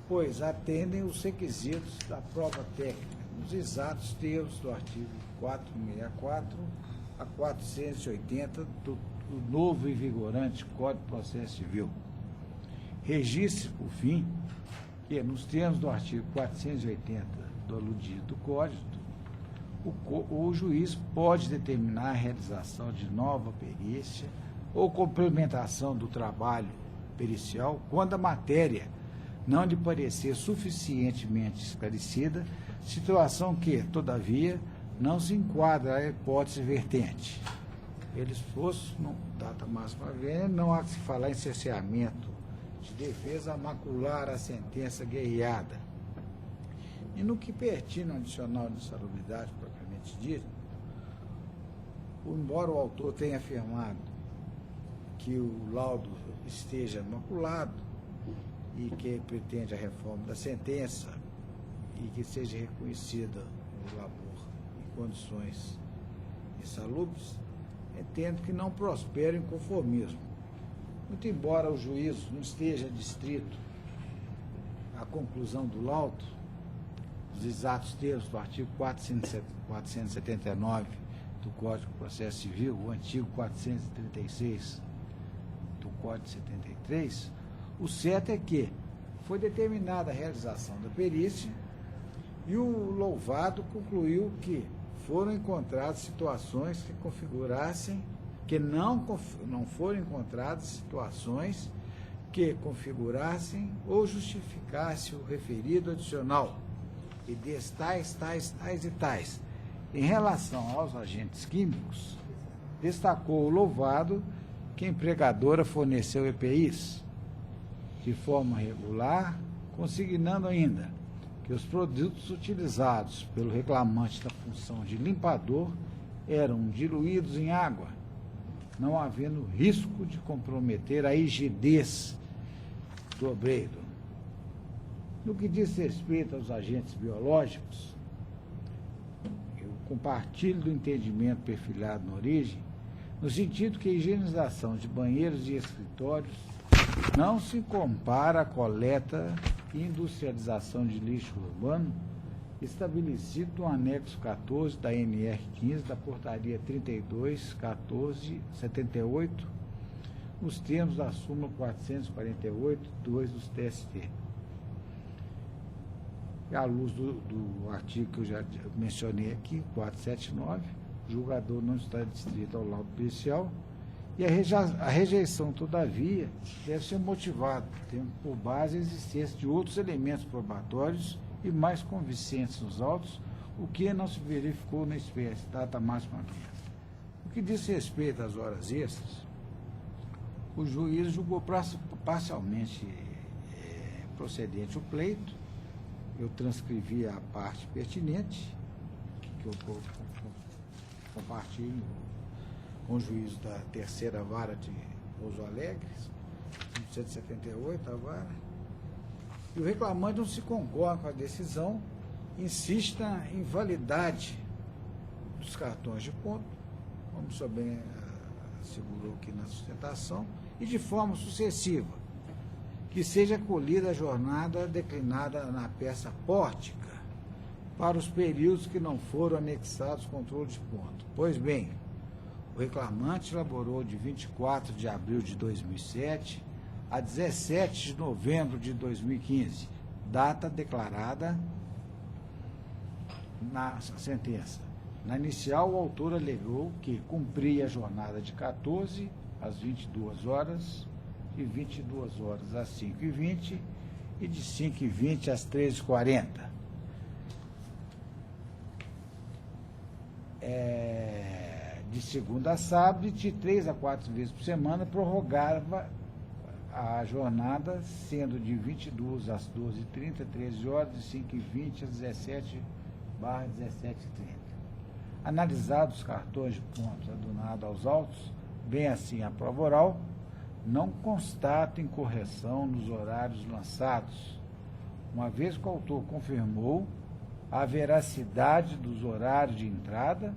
pois atendem os requisitos da prova técnica, nos exatos termos do artigo 464 a 480 do novo e vigorante Código de Processo Civil. Registre, por fim, que, nos termos do artigo 480 do aludido Código, o juiz pode determinar a realização de nova perícia ou complementação do trabalho pericial quando a matéria não lhe parecer suficientemente esclarecida, situação que, todavia, não se enquadra à hipótese vertente. Eles fossem, data máxima vênia, não há que se falar em cerceamento de defesa a macular a sentença guerreada. E no que pertine ao adicional de insalubridade, propriamente dito, embora o autor tenha afirmado que o laudo esteja maculado e que pretende a reforma da sentença e que seja reconhecida o labor em condições insalubres, entendo que não prospera o inconformismo. Muito embora o juízo não esteja distrito à conclusão do laudo, os exatos termos do artigo 479 do Código de Processo Civil, o antigo 436 do Código de 73, o certo é que foi determinada a realização da perícia e o louvado concluiu que foram encontradas situações que configurassem, que não foram encontradas situações que configurassem ou justificassem o referido adicional e des tais e tais. Em relação aos agentes químicos, destacou o louvado que a empregadora forneceu EPIs de forma regular, consignando ainda que os produtos utilizados pelo reclamante da função de limpador eram diluídos em água, não havendo risco de comprometer a rigidez do obreiro. No que diz respeito aos agentes biológicos, eu compartilho do entendimento perfilhado na origem, no sentido que a higienização de banheiros e escritórios não se compara à coleta e industrialização de lixo urbano estabelecido no anexo 14 da NR 15 da Portaria 32.1478, nos termos da súmula 448.2 dos TST. À luz do artigo que eu já mencionei aqui, 479, o julgador não está adstrito ao laudo pericial, e a rejeição, todavia, deve ser motivada, tendo por base a existência de outros elementos probatórios e mais convincentes nos autos, o que não se verificou na espécie, data máxima via. O que diz respeito às horas extras, o juiz julgou parcialmente procedente o pleito. Eu transcrevi a parte pertinente, que eu compartilho com o juiz da terceira vara de Pouso Alegre, 178, a vara. E o reclamante não se concorda com a decisão, insiste na invalidade dos cartões de ponto, como o senhor bem assegurou aqui na sustentação, e de forma sucessiva, que seja colhida a jornada declinada na peça pórtica para os períodos que não foram anexados ao controle de ponto. Pois bem, o reclamante elaborou de 24 de abril de 2007 a 17 de novembro de 2015, data declarada na sentença. Na inicial, o autor alegou que cumpria a jornada de 14 às 22 horas, de 22 horas às 5h20 e de 5h20 às 13h40. De segunda a sábado, de 3 a 4 vezes por semana, prorrogava a jornada, sendo de 22 às 12h30, 13 horas, de 5h20 às 17h/17h30. Analisados os cartões de pontos adunados aos autos, bem assim a prova oral, não constata incorreção nos horários lançados, uma vez que o autor confirmou a veracidade dos horários de entrada,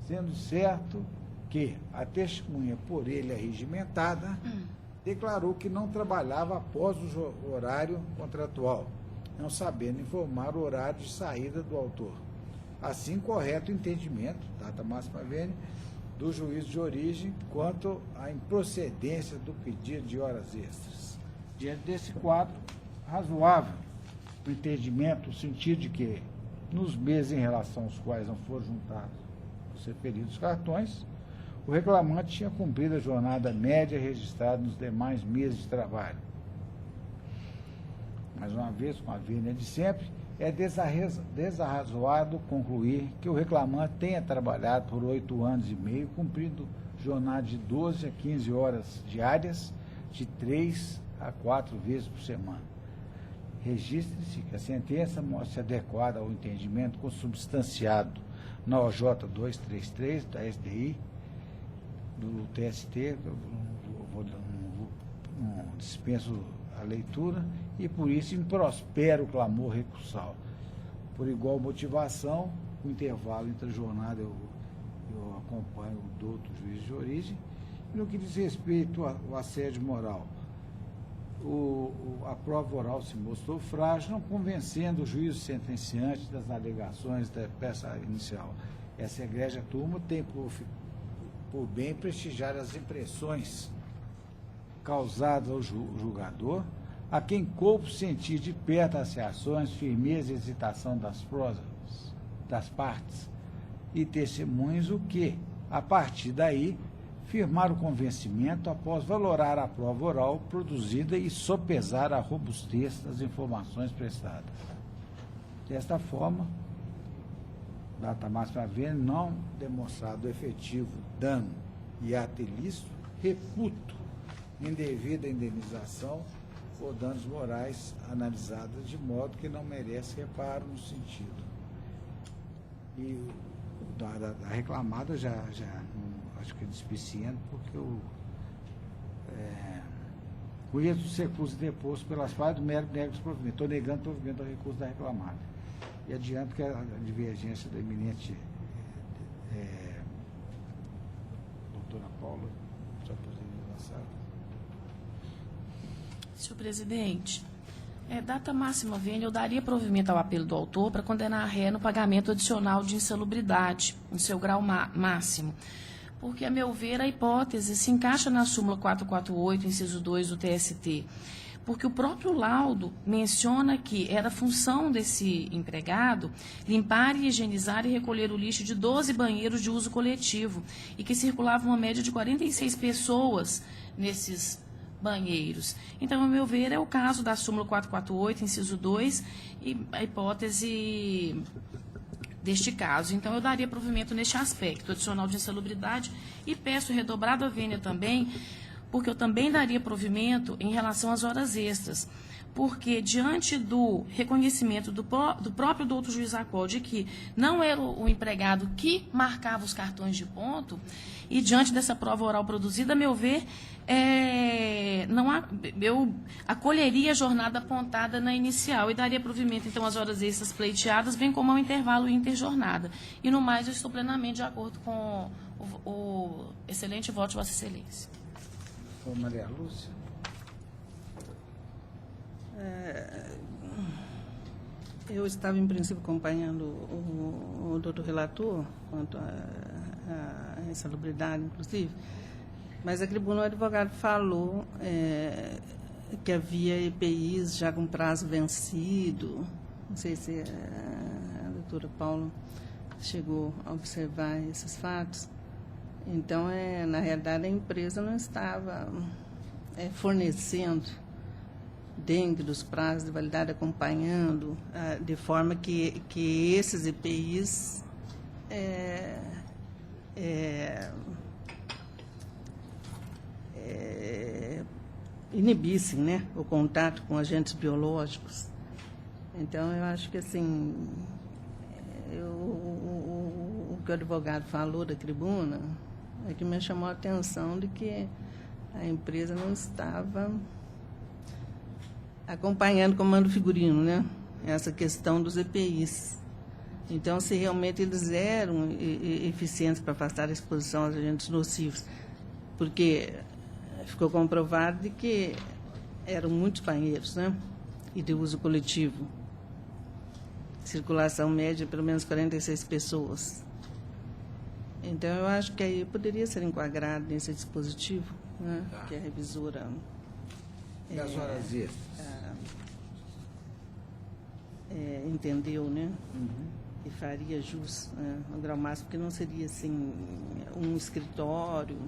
sendo certo que a testemunha por ele arregimentada declarou que não trabalhava após o horário contratual, não sabendo informar o horário de saída do autor. Assim, correto o entendimento, data máxima vênia, do juízo de origem quanto à improcedência do pedido de horas extras. Diante desse quadro, razoável o entendimento, no sentido de que, nos meses em relação aos quais não foram juntados os referidos cartões, o reclamante tinha cumprido a jornada média registrada nos demais meses de trabalho. Mais uma vez, com a vênia de sempre, é desarrazoado concluir que o reclamante tenha trabalhado por 8 anos e meio, cumprindo jornada de 12 a 15 horas diárias, de 3 a 4 vezes por semana. Registre-se que a sentença mostra adequada ao entendimento consubstanciado na OJ 233 da SDI, do TST, não dispenso a leitura, e por isso improspera o clamor recursal. Por igual motivação, o intervalo entre a jornada eu acompanho o douto juiz de origem. E no que diz respeito ao assédio moral, a prova oral se mostrou frágil, não convencendo o juízo sentenciante das alegações da peça inicial. Essa egrégia turma tem por bem prestigiar as impressões causadas ao julgador, a quem coube sentir de perto as reações, firmeza e hesitação das partes e testemunhas, o que, a partir daí, firmar o convencimento após valorar a prova oral produzida e sopesar a robustez das informações prestadas. Desta forma, data máxima vênia, não demonstrado efetivo dano e ato ilícito, reputo indevida indenização ou danos morais analisadas de modo que não merece reparo no sentido. E da reclamada já acho que é despiciente, porque eu conheço os recursos depostos pelas partes do mérito negro dos provimentos. Estou negando o provimento do recurso da reclamada. E adianto que a divergência da eminente doutora Senhor presidente, data máxima vênia, eu daria provimento ao apelo do autor para condenar a ré no pagamento adicional de insalubridade, em seu grau máximo. Porque, a meu ver, a hipótese se encaixa na súmula 448, inciso 2 do TST. Porque o próprio laudo menciona que era função desse empregado limpar e higienizar e recolher o lixo de 12 banheiros de uso coletivo e que circulava uma média de 46 pessoas nesses banheiros. Então, ao meu ver, é o caso da súmula 448, inciso 2, e a hipótese deste caso. Então, eu daria provimento neste aspecto, adicional de insalubridade, e peço redobrada vênia também, porque eu também daria provimento em relação às horas extras, porque diante do reconhecimento do próprio doutor juiz Acol de que não era o empregado que marcava os cartões de ponto, e diante dessa prova oral produzida, a meu ver, eu acolheria a jornada apontada na inicial e daria provimento, então, às horas extras pleiteadas, bem como ao intervalo interjornada. E, no mais, eu estou plenamente de acordo com o excelente voto de Vossa Excelência. Maria Lúcia. Eu estava, em princípio, acompanhando o doutor relator quanto à insalubridade, inclusive, mas a tribuna, o advogado falou que havia EPIs já com prazo vencido. Não sei se a doutora Paula chegou a observar esses fatos. Então, na realidade, a empresa não estava fornecendo dentro dos prazos de validade, acompanhando, de forma que esses EPIs inibissem, né, o contato com agentes biológicos. Então, eu acho que, assim, o que o advogado falou da tribuna é que me chamou a atenção de que a empresa não estava acompanhando como manda o figurino, né, essa questão dos EPIs. Então, se realmente eles eram eficientes para afastar a exposição aos agentes nocivos, porque ficou comprovado de que eram muitos banheiros, né, e de uso coletivo. Circulação média, pelo menos 46 pessoas. Então, eu acho que aí poderia ser enquadrado nesse dispositivo, né, que a revisora... E as horas extras? Entendeu, né? E faria jus no grau máximo, porque não seria, assim, um escritório,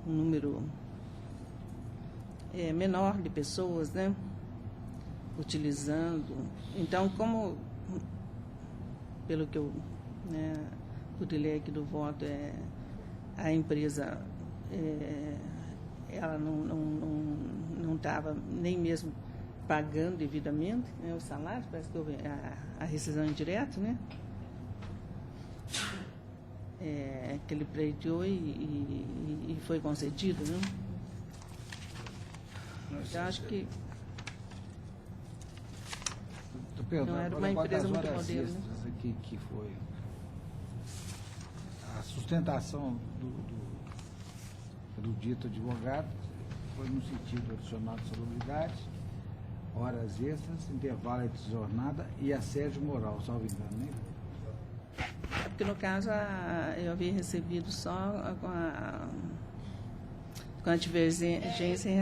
um número menor de pessoas, né, utilizando. Então, como, pelo que eu pude ler aqui do voto, a empresa ela não estava nem mesmo pagando devidamente, né, o salário, parece que houve a rescisão indireta, né, que ele pleiteou e foi concedido, né. Então, acho que não era uma empresa muito moderna. Aqui, que foi a sustentação do dito advogado, foi no sentido adicional de salubridade, horas extras, intervalo de jornada e assédio moral, salvo engano, né? Porque, no caso, eu havia recebido só com a divergência em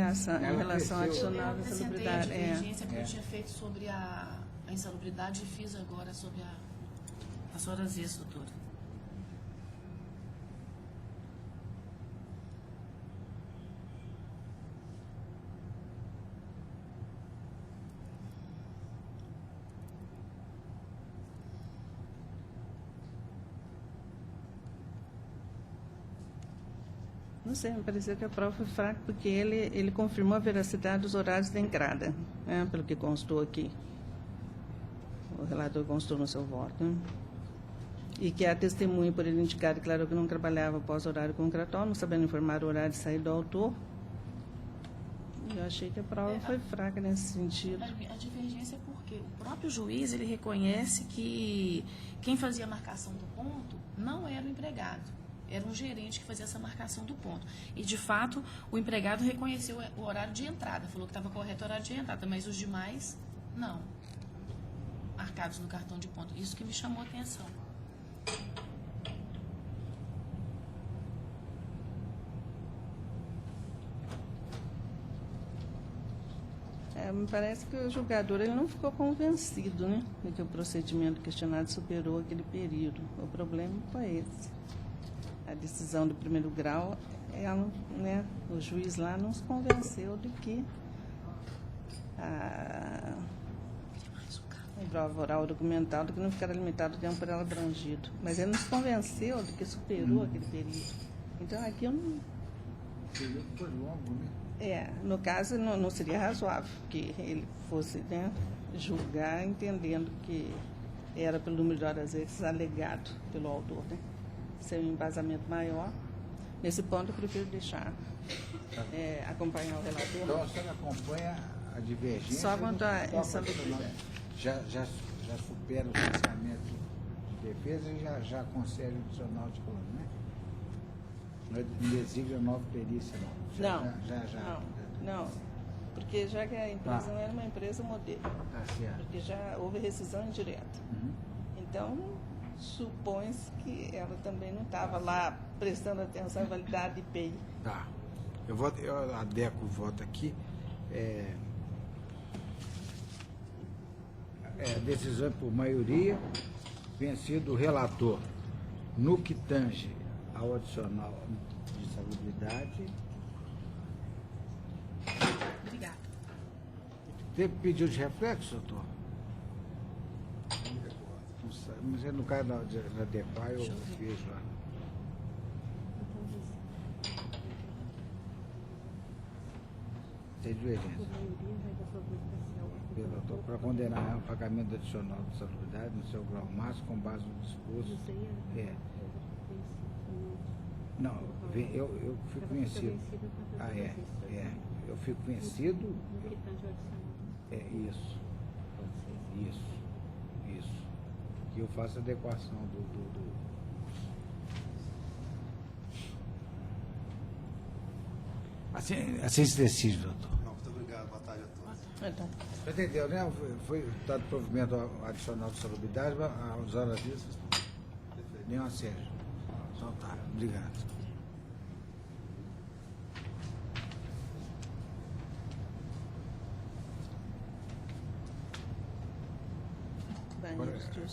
relação à adicional da salubridade. A divergência que eu tinha feito sobre a insalubridade e fiz agora sobre as horas extras, doutora. Não sei, me pareceu que a prova foi fraca, porque ele confirmou a veracidade dos horários da entrada, né, pelo que constou aqui. O relator constou no seu voto, né? E que a testemunha, por ele indicar, declarou que não trabalhava após horário concretório, não sabendo informar o horário de saída do autor. Eu achei que a prova foi fraca nesse sentido. A divergência é porque o próprio juiz, ele reconhece que quem fazia a marcação do ponto não era o empregado. era um gerente que fazia essa marcação do ponto. E, de fato, o empregado reconheceu o horário de entrada, falou que estava correto o horário de entrada, mas os demais, não. Marcados no cartão de ponto. Isso que me chamou a atenção. Me parece que o julgador ele não ficou convencido, né, de que o procedimento questionado superou aquele período. O problema foi esse. A decisão do primeiro grau, ela, né, o juiz lá não se convenceu de que a prova oral documental de que não ficara limitado o tempo por ela abrangido. Mas ele não se convenceu de que superou aquele período. Então, aqui eu não... O período foi longo, né? No caso, não seria razoável que ele fosse, né, julgar entendendo que era pelo número de horas extras alegado pelo autor, né? Ser um embasamento maior. Nesse ponto, eu prefiro deixar acompanhar o relator. Então, a senhora acompanha a divergência... Só quanto a insalubridade. Já supera o pensamento de defesa e já concede o adicional de plano, né? Não exige a nova perícia, não. Não, porque já que a empresa não era uma empresa modelo, porque já houve rescisão indireta. Então, supõe-se que ela também não estava lá prestando atenção à validade de IPI. Tá. Eu adequo o voto aqui. Decisão por maioria, vencido o relator no que tange ao adicional de salubridade. Obrigada. Teve pedido de reflexo, doutor? Mas no caso da DEPA eu vejo lá. Tem divergência. Doutor, para condenar o pagamento adicional de salubridade no seu grau máximo com base no disposto. Não, eu fico vencido. Eu fico vencido. Isso. Que eu faço a adequação do... Assim se decide, doutor. Muito obrigado, boa tarde a todos. Você entendeu, né? Foi dado provimento adicional de salubridade, às horas vistas, nenhum assédio. Então tá, obrigado.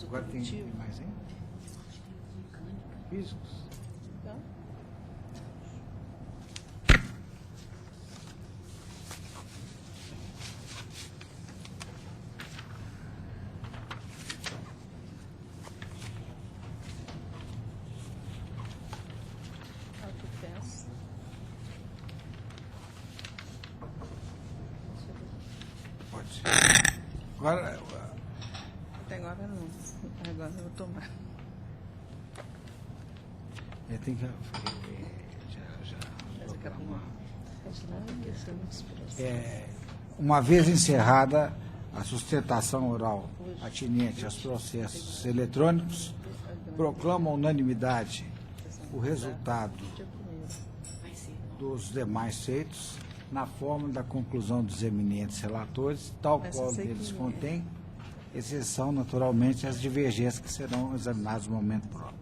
Agora tem mais, hein? Físicos. Então. Pode ser. Agora... Até agora não. Agora eu vou tomar. Tem que... Uma vez encerrada a sustentação oral atinente aos processos eletrônicos, proclama unanimidade o resultado dos demais feitos na forma da conclusão dos eminentes relatores, tal qual eles contém, exceção, naturalmente, as divergências que serão examinadas no momento próprio.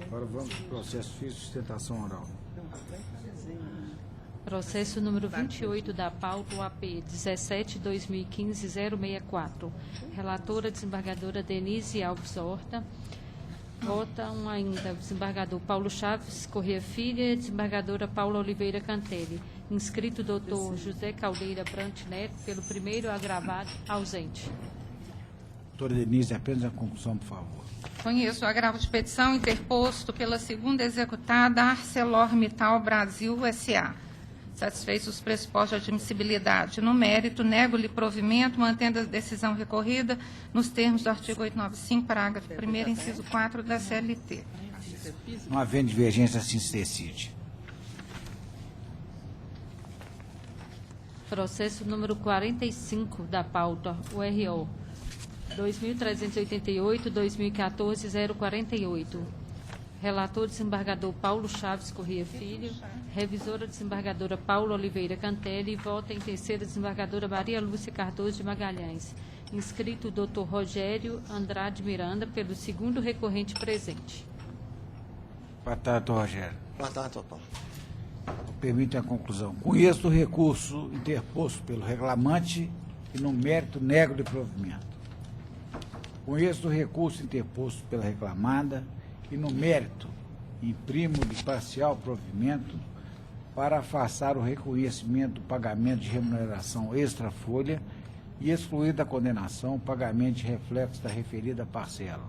Agora vamos para o processo físico de sustentação oral. Processo número 28 da pauta UAP 17-2015-064. Relatora, desembargadora Denise Alves Horta. Votam ainda o desembargador Paulo Chaves Corrêa Filho e a desembargadora Paula Oliveira Cantelli. Inscrito doutor José Caldeira Brant Neto, pelo primeiro agravado, ausente. Doutora Denise, apenas a conclusão, por favor. Conheço o agravo de petição interposto pela segunda executada ArcelorMittal Brasil S.A. Satisfeitos os pressupostos de admissibilidade no mérito, nego-lhe provimento, mantendo a decisão recorrida nos termos do artigo 895, parágrafo 1º, inciso 4 da CLT. Não havendo divergência, assim se decide. Processo número 45 da pauta, URO 2388, 2014, 048. Relator, desembargador Paulo Chaves Corrêa Filho. Revisora, desembargadora Paula Oliveira Cantelli. E vota em terceira, desembargadora Maria Lúcia Cardoso de Magalhães. Inscrito o Dr. Rogério Andrade Miranda, pelo segundo recorrente presente. Boa tarde, doutor Rogério. Boa tarde, doutor. Permite a conclusão. Conheço o recurso interposto pelo reclamante e, no mérito, nego de provimento. Conheço o recurso interposto pela reclamada e, no mérito, imprimo de parcial provimento para afastar o reconhecimento do pagamento de remuneração extra-folha e excluir da condenação o pagamento de reflexo da referida parcela.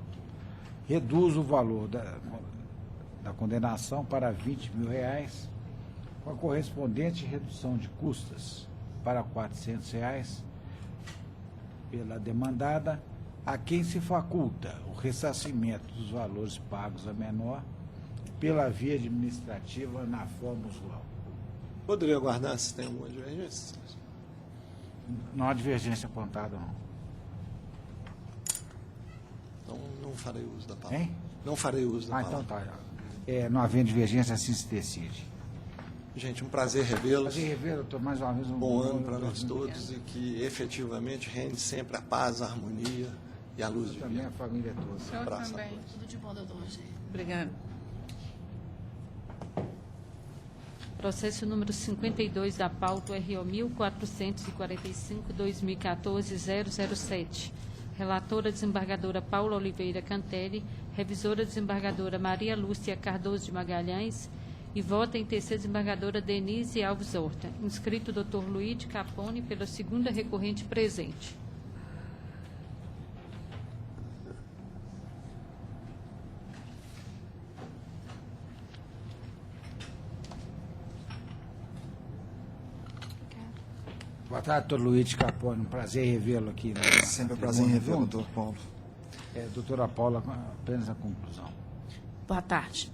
Reduzo o valor da condenação para R$20.000, com a correspondente redução de custas para R$400 pela demandada, a quem se faculta o ressarcimento dos valores pagos a menor pela via administrativa na forma usual. Poderia aguardar se tem alguma divergência? Não há divergência apontada, não. Então, não farei uso da palavra. Hein? Não farei uso da palavra. Então tá. Não havendo divergência, assim se decide. Gente, um prazer revê-los. Prazer revê-los, doutor, mais uma vez. Bom ano para nós todos e que efetivamente reine sempre a paz, a harmonia e a luz divina. Também a família toda. Eu Abraço. também. Tudo de bom, doutor Rogério. Obrigada. Processo número 52 da pauta RO 1445, 2014, 007. Relatora, desembargadora Paula Oliveira Cantelli. Revisora, desembargadora Maria Lúcia Cardoso de Magalhães. E vota em terceira, desembargadora Denise Alves Horta. Inscrito Dr. Luiz Capone, pela segunda recorrente presente. Boa tarde, doutor Luiz Capone. Um prazer revê-lo aqui. Sempre um prazer em revê-lo, doutor Paulo. Doutora Paula, apenas a conclusão. Boa tarde.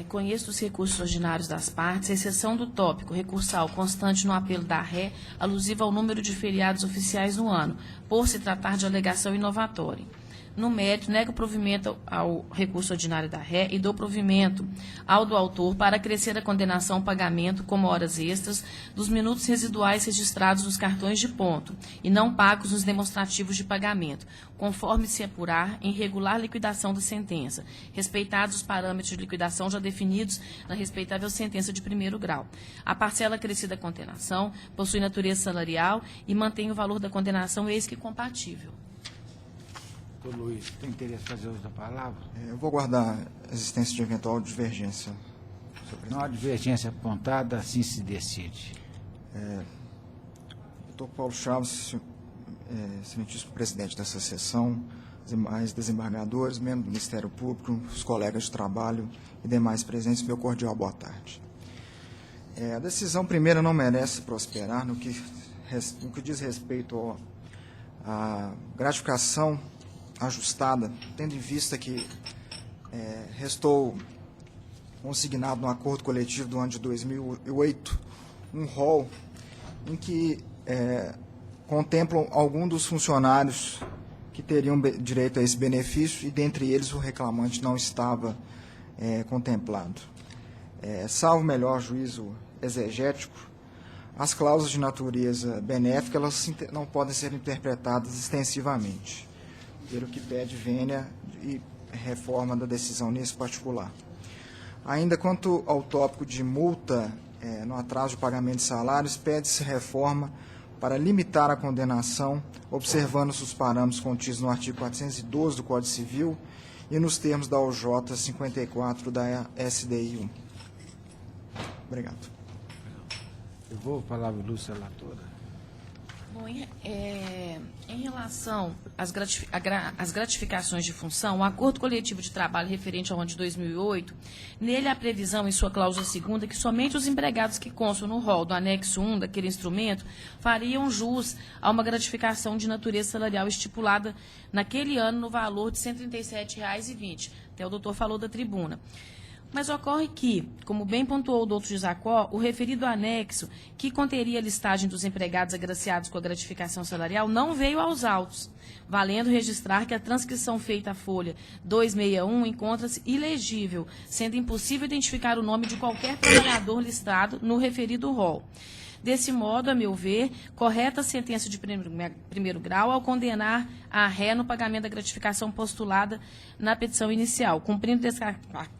Conheço os recursos ordinários das partes, exceção do tópico recursal constante no apelo da ré, alusivo ao número de feriados oficiais no ano, por se tratar de alegação inovatória. No mérito, nego provimento ao recurso ordinário da ré e dou provimento ao do autor para acrescer a condenação ao pagamento, como horas extras, dos minutos residuais registrados nos cartões de ponto e não pagos nos demonstrativos de pagamento, conforme se apurar em regular liquidação da sentença, respeitados os parâmetros de liquidação já definidos na respeitável sentença de primeiro grau. A parcela acrescida à condenação possui natureza salarial e mantém o valor da condenação eis que compatível. Doutor Luiz, tem interesse em fazer uso da palavra? Eu vou guardar a existência de eventual divergência. Não há divergência apontada, assim se decide. Doutor Paulo Chaves, excelentíssimo presidente dessa sessão, demais desembargadores, membros do Ministério Público, os colegas de trabalho e demais presentes, meu cordial boa tarde. A decisão primeira não merece prosperar no que diz respeito à gratificação ajustada, tendo em vista que restou consignado no acordo coletivo do ano de 2008 um rol em que contemplam alguns dos funcionários que teriam direito a esse benefício e, dentre eles, o reclamante não estava contemplado. Salvo melhor juízo exegético, as cláusulas de natureza benéfica elas não podem ser interpretadas extensivamente, pelo que pede vênia e reforma da decisão nesse particular. Ainda quanto ao tópico de multa no atraso de pagamento de salários, pede-se reforma para limitar a condenação, observando-se os parâmetros contidos no artigo 412 do Código Civil e nos termos da OJ 54 da SDI 1. Obrigado. Eu vou a palavra, Lúcia Relatora. Bom, em relação às gratificações de função, o acordo coletivo de trabalho referente ao ano de 2008, nele há previsão em sua cláusula 2ª que somente os empregados que constam no rol do anexo 1 daquele instrumento fariam jus a uma gratificação de natureza salarial estipulada naquele ano no valor de R$ 137,20. Até o doutor falou da tribuna. Mas ocorre que, como bem pontuou o doutor Gisacó, o referido anexo, que conteria a listagem dos empregados agraciados com a gratificação salarial, não veio aos autos, valendo registrar que a transcrição feita à folha 261 encontra-se ilegível, sendo impossível identificar o nome de qualquer trabalhador listado no referido rol. Desse modo, a meu ver, correta a sentença de primeiro grau ao condenar a ré no pagamento da gratificação postulada na petição inicial, cumprindo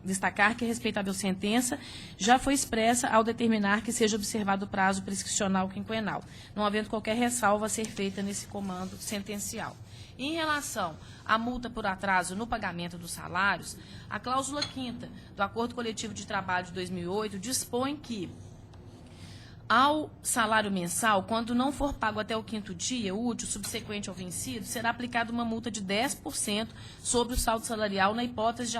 destacar que a respeitável sentença já foi expressa ao determinar que seja observado o prazo prescricional quinquenal, não havendo qualquer ressalva a ser feita nesse comando sentencial. Em relação à multa por atraso no pagamento dos salários, a cláusula 5ª do Acordo Coletivo de Trabalho de 2008 dispõe que ao salário mensal, quando não for pago até o 5º dia útil subsequente ao vencido, será aplicada uma multa de 10% sobre o saldo salarial na hipótese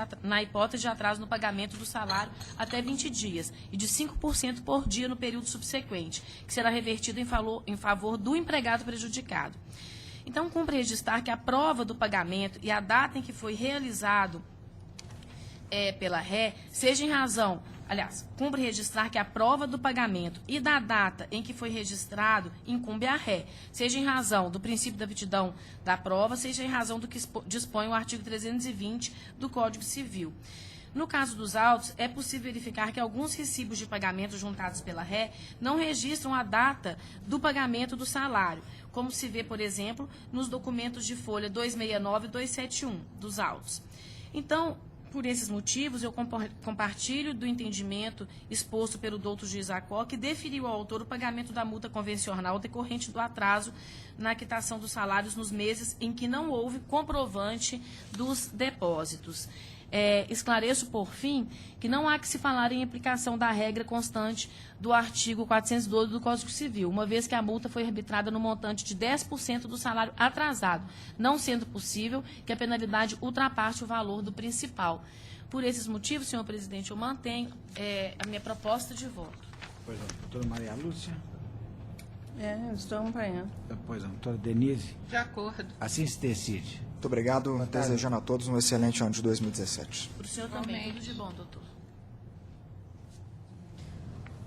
de atraso no pagamento do salário até 20 dias e de 5% por dia no período subsequente, que será revertido em favor do empregado prejudicado. Então, cumpre registrar que a prova do pagamento e a data em que foi realizado pela ré, seja em razão... Aliás, cumpre registrar que a prova do pagamento e da data em que foi registrado incumbe a ré, seja em razão do princípio da aptidão da prova, seja em razão do que dispõe o artigo 320 do Código Civil. No caso dos autos, é possível verificar que alguns recibos de pagamento juntados pela ré não registram a data do pagamento do salário, como se vê, por exemplo, nos documentos de folha 269 e 271 dos autos. Então, por esses motivos, eu compartilho do entendimento exposto pelo doutor Gisacó, que deferiu ao autor o pagamento da multa convencional decorrente do atraso na quitação dos salários nos meses em que não houve comprovante dos depósitos. Esclareço, por fim, que não há que se falar em aplicação da regra constante do artigo 412 do Código Civil, uma vez que a multa foi arbitrada no montante de 10% do salário atrasado, não sendo possível que a penalidade ultrapasse o valor do principal. Por esses motivos, senhor presidente, eu mantenho a minha proposta de voto. Pois não, doutora Maria Lúcia. Estou acompanhando. Pois não, doutora Denise. De acordo. Assim se decide. Muito obrigado, desejando a todos um excelente ano de 2017. Para o senhor também, tudo de bom, doutor.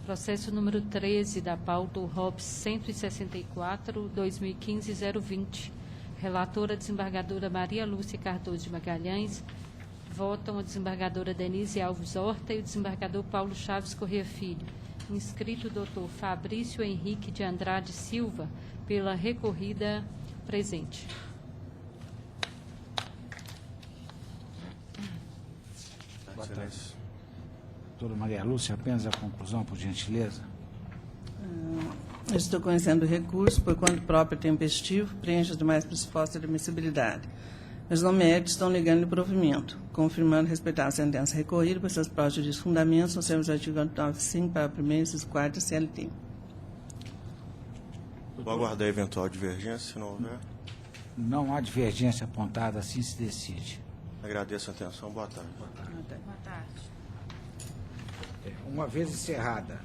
Processo número 13 da pauta, o ROPS 164, 2015-020. Relatora, desembargadora Maria Lúcia Cardoso de Magalhães. Votam a desembargadora Denise Alves Horta e o desembargador Paulo Chaves Corrêa Filho. Inscrito o doutor Fabrício Henrique de Andrade Silva, pela recorrida presente. Boa tarde. Doutora Maria Lúcia, apenas a conclusão, por gentileza. Estou conhecendo o recurso, por quanto próprio e tempestivo, preenche os demais pressupostos de admissibilidade. Os não méritos estão ligando o provimento, confirmando respeitar a sentença recorrida por seus próprios jurídicos fundamentos, nos termos do artigo 95, parágrafo 1º, inciso 4 da CLT. Vou aguardar eventual divergência, se não houver. Não há divergência apontada, assim se decide. Agradeço a atenção. Boa tarde. Boa tarde. Uma vez encerrada.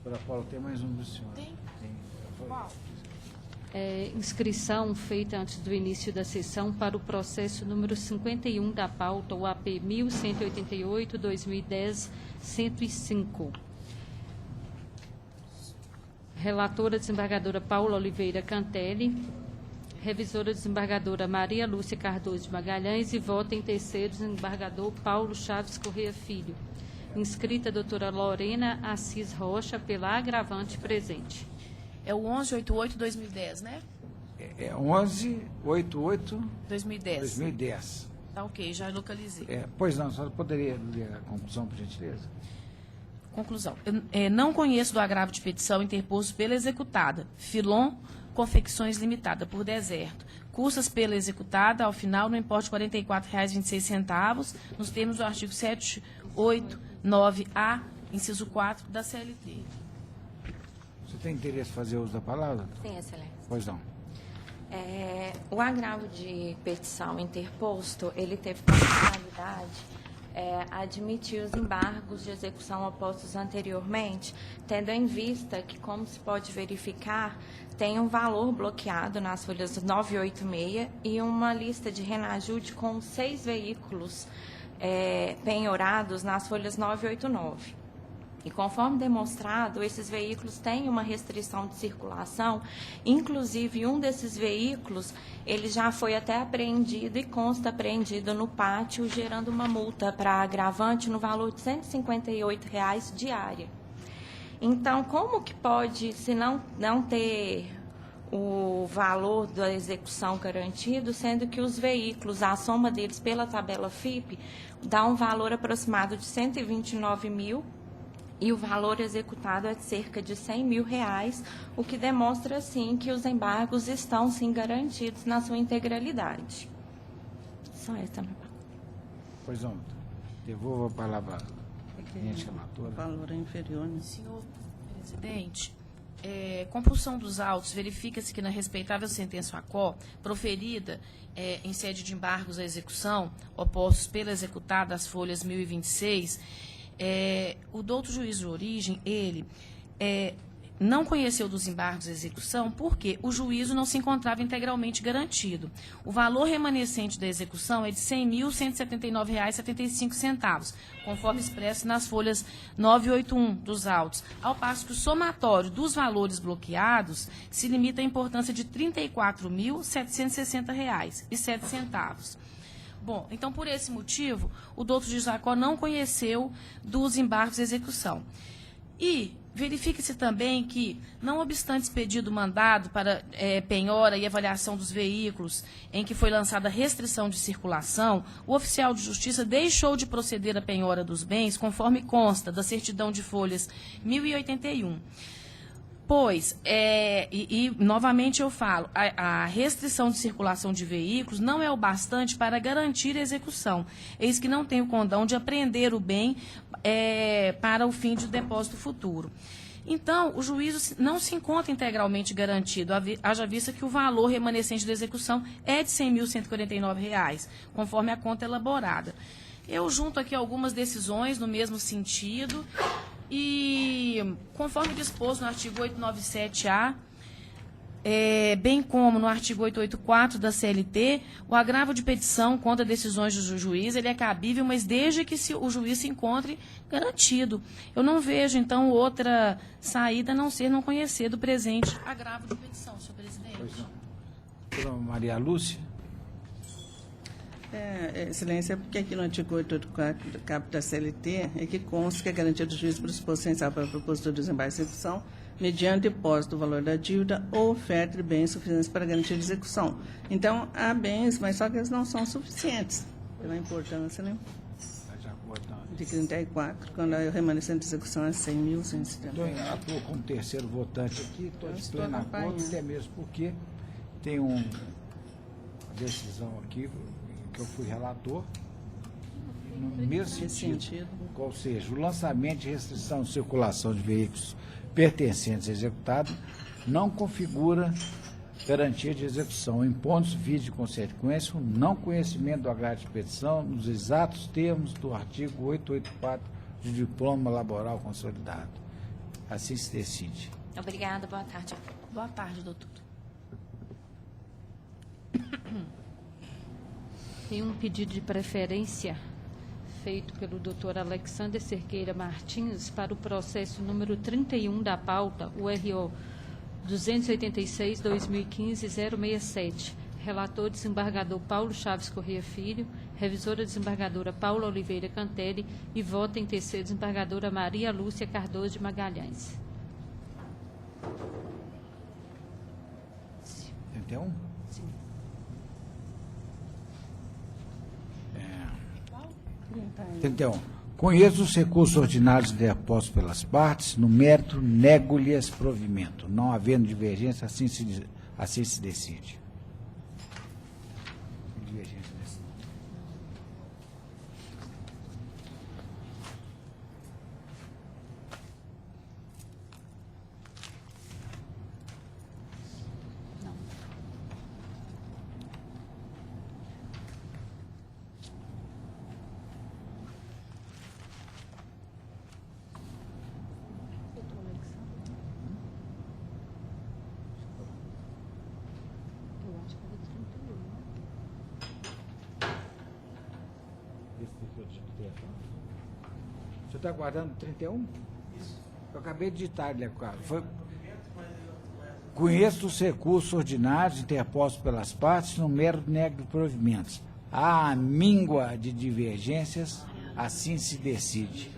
Doutora Paula, tem mais um do senhor. Tem? Qual? Inscrição feita antes do início da sessão para o processo número 51 da pauta, o AP 1188-2010-105. Relatora, desembargadora Paula Oliveira Cantelli. Revisora, desembargadora Maria Lúcia Cardoso de Magalhães. E vota em terceiro, desembargador Paulo Chaves Corrêa Filho. Inscrita a doutora Lorena Assis Rocha, pela agravante presente. É o 1188-2010, né? É 1188... 2010. Tá ok, já localizei. Pois não, só poderia ler a conclusão, por gentileza? Conclusão. Não conheço do agravo de petição interposto pela executada, Filon Confecções Limitada, por deserto. Custas pela executada, ao final, no importe de R$ 44,26, nos termos do artigo 789A, inciso 4 da CLT. Você tem interesse em fazer uso da palavra? Sim, excelência. Pois não. O agravo de petição interposto, ele teve como finalidade admitir os embargos de execução opostos anteriormente, tendo em vista que, como se pode verificar, tem um valor bloqueado nas folhas 986 e uma lista de renajude com 6 veículos penhorados nas folhas 989. E conforme demonstrado, esses veículos têm uma restrição de circulação, inclusive um desses veículos, ele já foi até apreendido e consta apreendido no pátio, gerando uma multa para agravante no valor de R$ 158,00 diária. Então, como que pode, se não ter o valor da execução garantido, sendo que os veículos, a soma deles pela tabela FIPE, dá um valor aproximado de R$ 129.000, e o valor executado é de cerca de R$ 100.000, o que demonstra, sim, que os embargos estão, sim, garantidos na sua integralidade. Só essa minha palavra. Pois não, devolvo a palavra à cliente relatora. O valor é inferior, né? Senhor presidente, compulsão dos autos, verifica-se que na respeitável sentença ACO, proferida em sede de embargos à execução, opostos pela executada às folhas 1026, o douto juiz de origem, ele não conheceu dos embargos à execução porque o juízo não se encontrava integralmente garantido. O valor remanescente da execução é de R$ 100.179,75, conforme expresso nas folhas 981 dos autos, ao passo que o somatório dos valores bloqueados se limita à importância de R$ 34.760,07. Bom, então, por esse motivo, o douto juiz Jacó não conheceu dos embargos à execução. E verifique-se também que, não obstante expedido mandado para penhora e avaliação dos veículos em que foi lançada restrição de circulação, o oficial de justiça deixou de proceder à penhora dos bens, conforme consta da certidão de folhas 1081. Pois, novamente eu falo, a restrição de circulação de veículos não é o bastante para garantir a execução. Eis que não tem o condão de apreender o bem para o fim de depósito futuro. Então, o juízo não se encontra integralmente garantido, haja vista que o valor remanescente da execução é de R$ 100.149,00, conforme a conta elaborada. Eu junto aqui algumas decisões no mesmo sentido. E, conforme disposto no artigo 897-A, bem como no artigo 884 da CLT, o agravo de petição contra decisões do juiz ele é cabível, mas desde que o juiz se encontre garantido. Eu não vejo, então, outra saída a não ser não conhecer do presente agravo de petição, senhor presidente. Pois não. Doutora Maria Lúcia. Excelência, porque aqui no artigo 884 do caput da CLT é que consta que a garantia do juiz pressuposto essencial para a proposta de desembarque de execução mediante depósito do valor da dívida ou oferta de bens suficientes para garantia de execução. Então, há bens, mas só que eles não são suficientes pela importância, né? De 34, quando a remanescente de execução é 100.170. Estou atuo como terceiro votante aqui, estou de pleno acordo, até mesmo porque tem uma decisão aqui que eu fui relator, no mesmo sentido, ou seja, o lançamento de restrição de circulação de veículos pertencentes a executado não configura garantia de execução, impondo-se via de consequência o não conhecimento do agravo de petição nos exatos termos do artigo 884 do diploma laboral consolidado. Assim se decide. Obrigada, boa tarde. Boa tarde, doutor. Tem um pedido de preferência feito pelo doutor Alexander Cerqueira Martins para o processo número 31 da pauta, URO 286-2015-067. Relator, desembargador Paulo Chaves Corrêa Filho. Revisora, desembargadora Paula Oliveira Cantelli. E vota em terceiro, desembargadora Maria Lúcia Cardoso de Magalhães. 31? Sim. 31. Conheço os recursos ordinários depostos pelas partes, no mérito, nego-lhes provimento. Não havendo divergência, assim se decide. Divergência nesse. O senhor está guardando 31? Isso. Eu acabei de digitar, foi... Conheço os recursos ordinários interpostos pelas partes no mero nego de provimentos. Há míngua de divergências, assim se decide.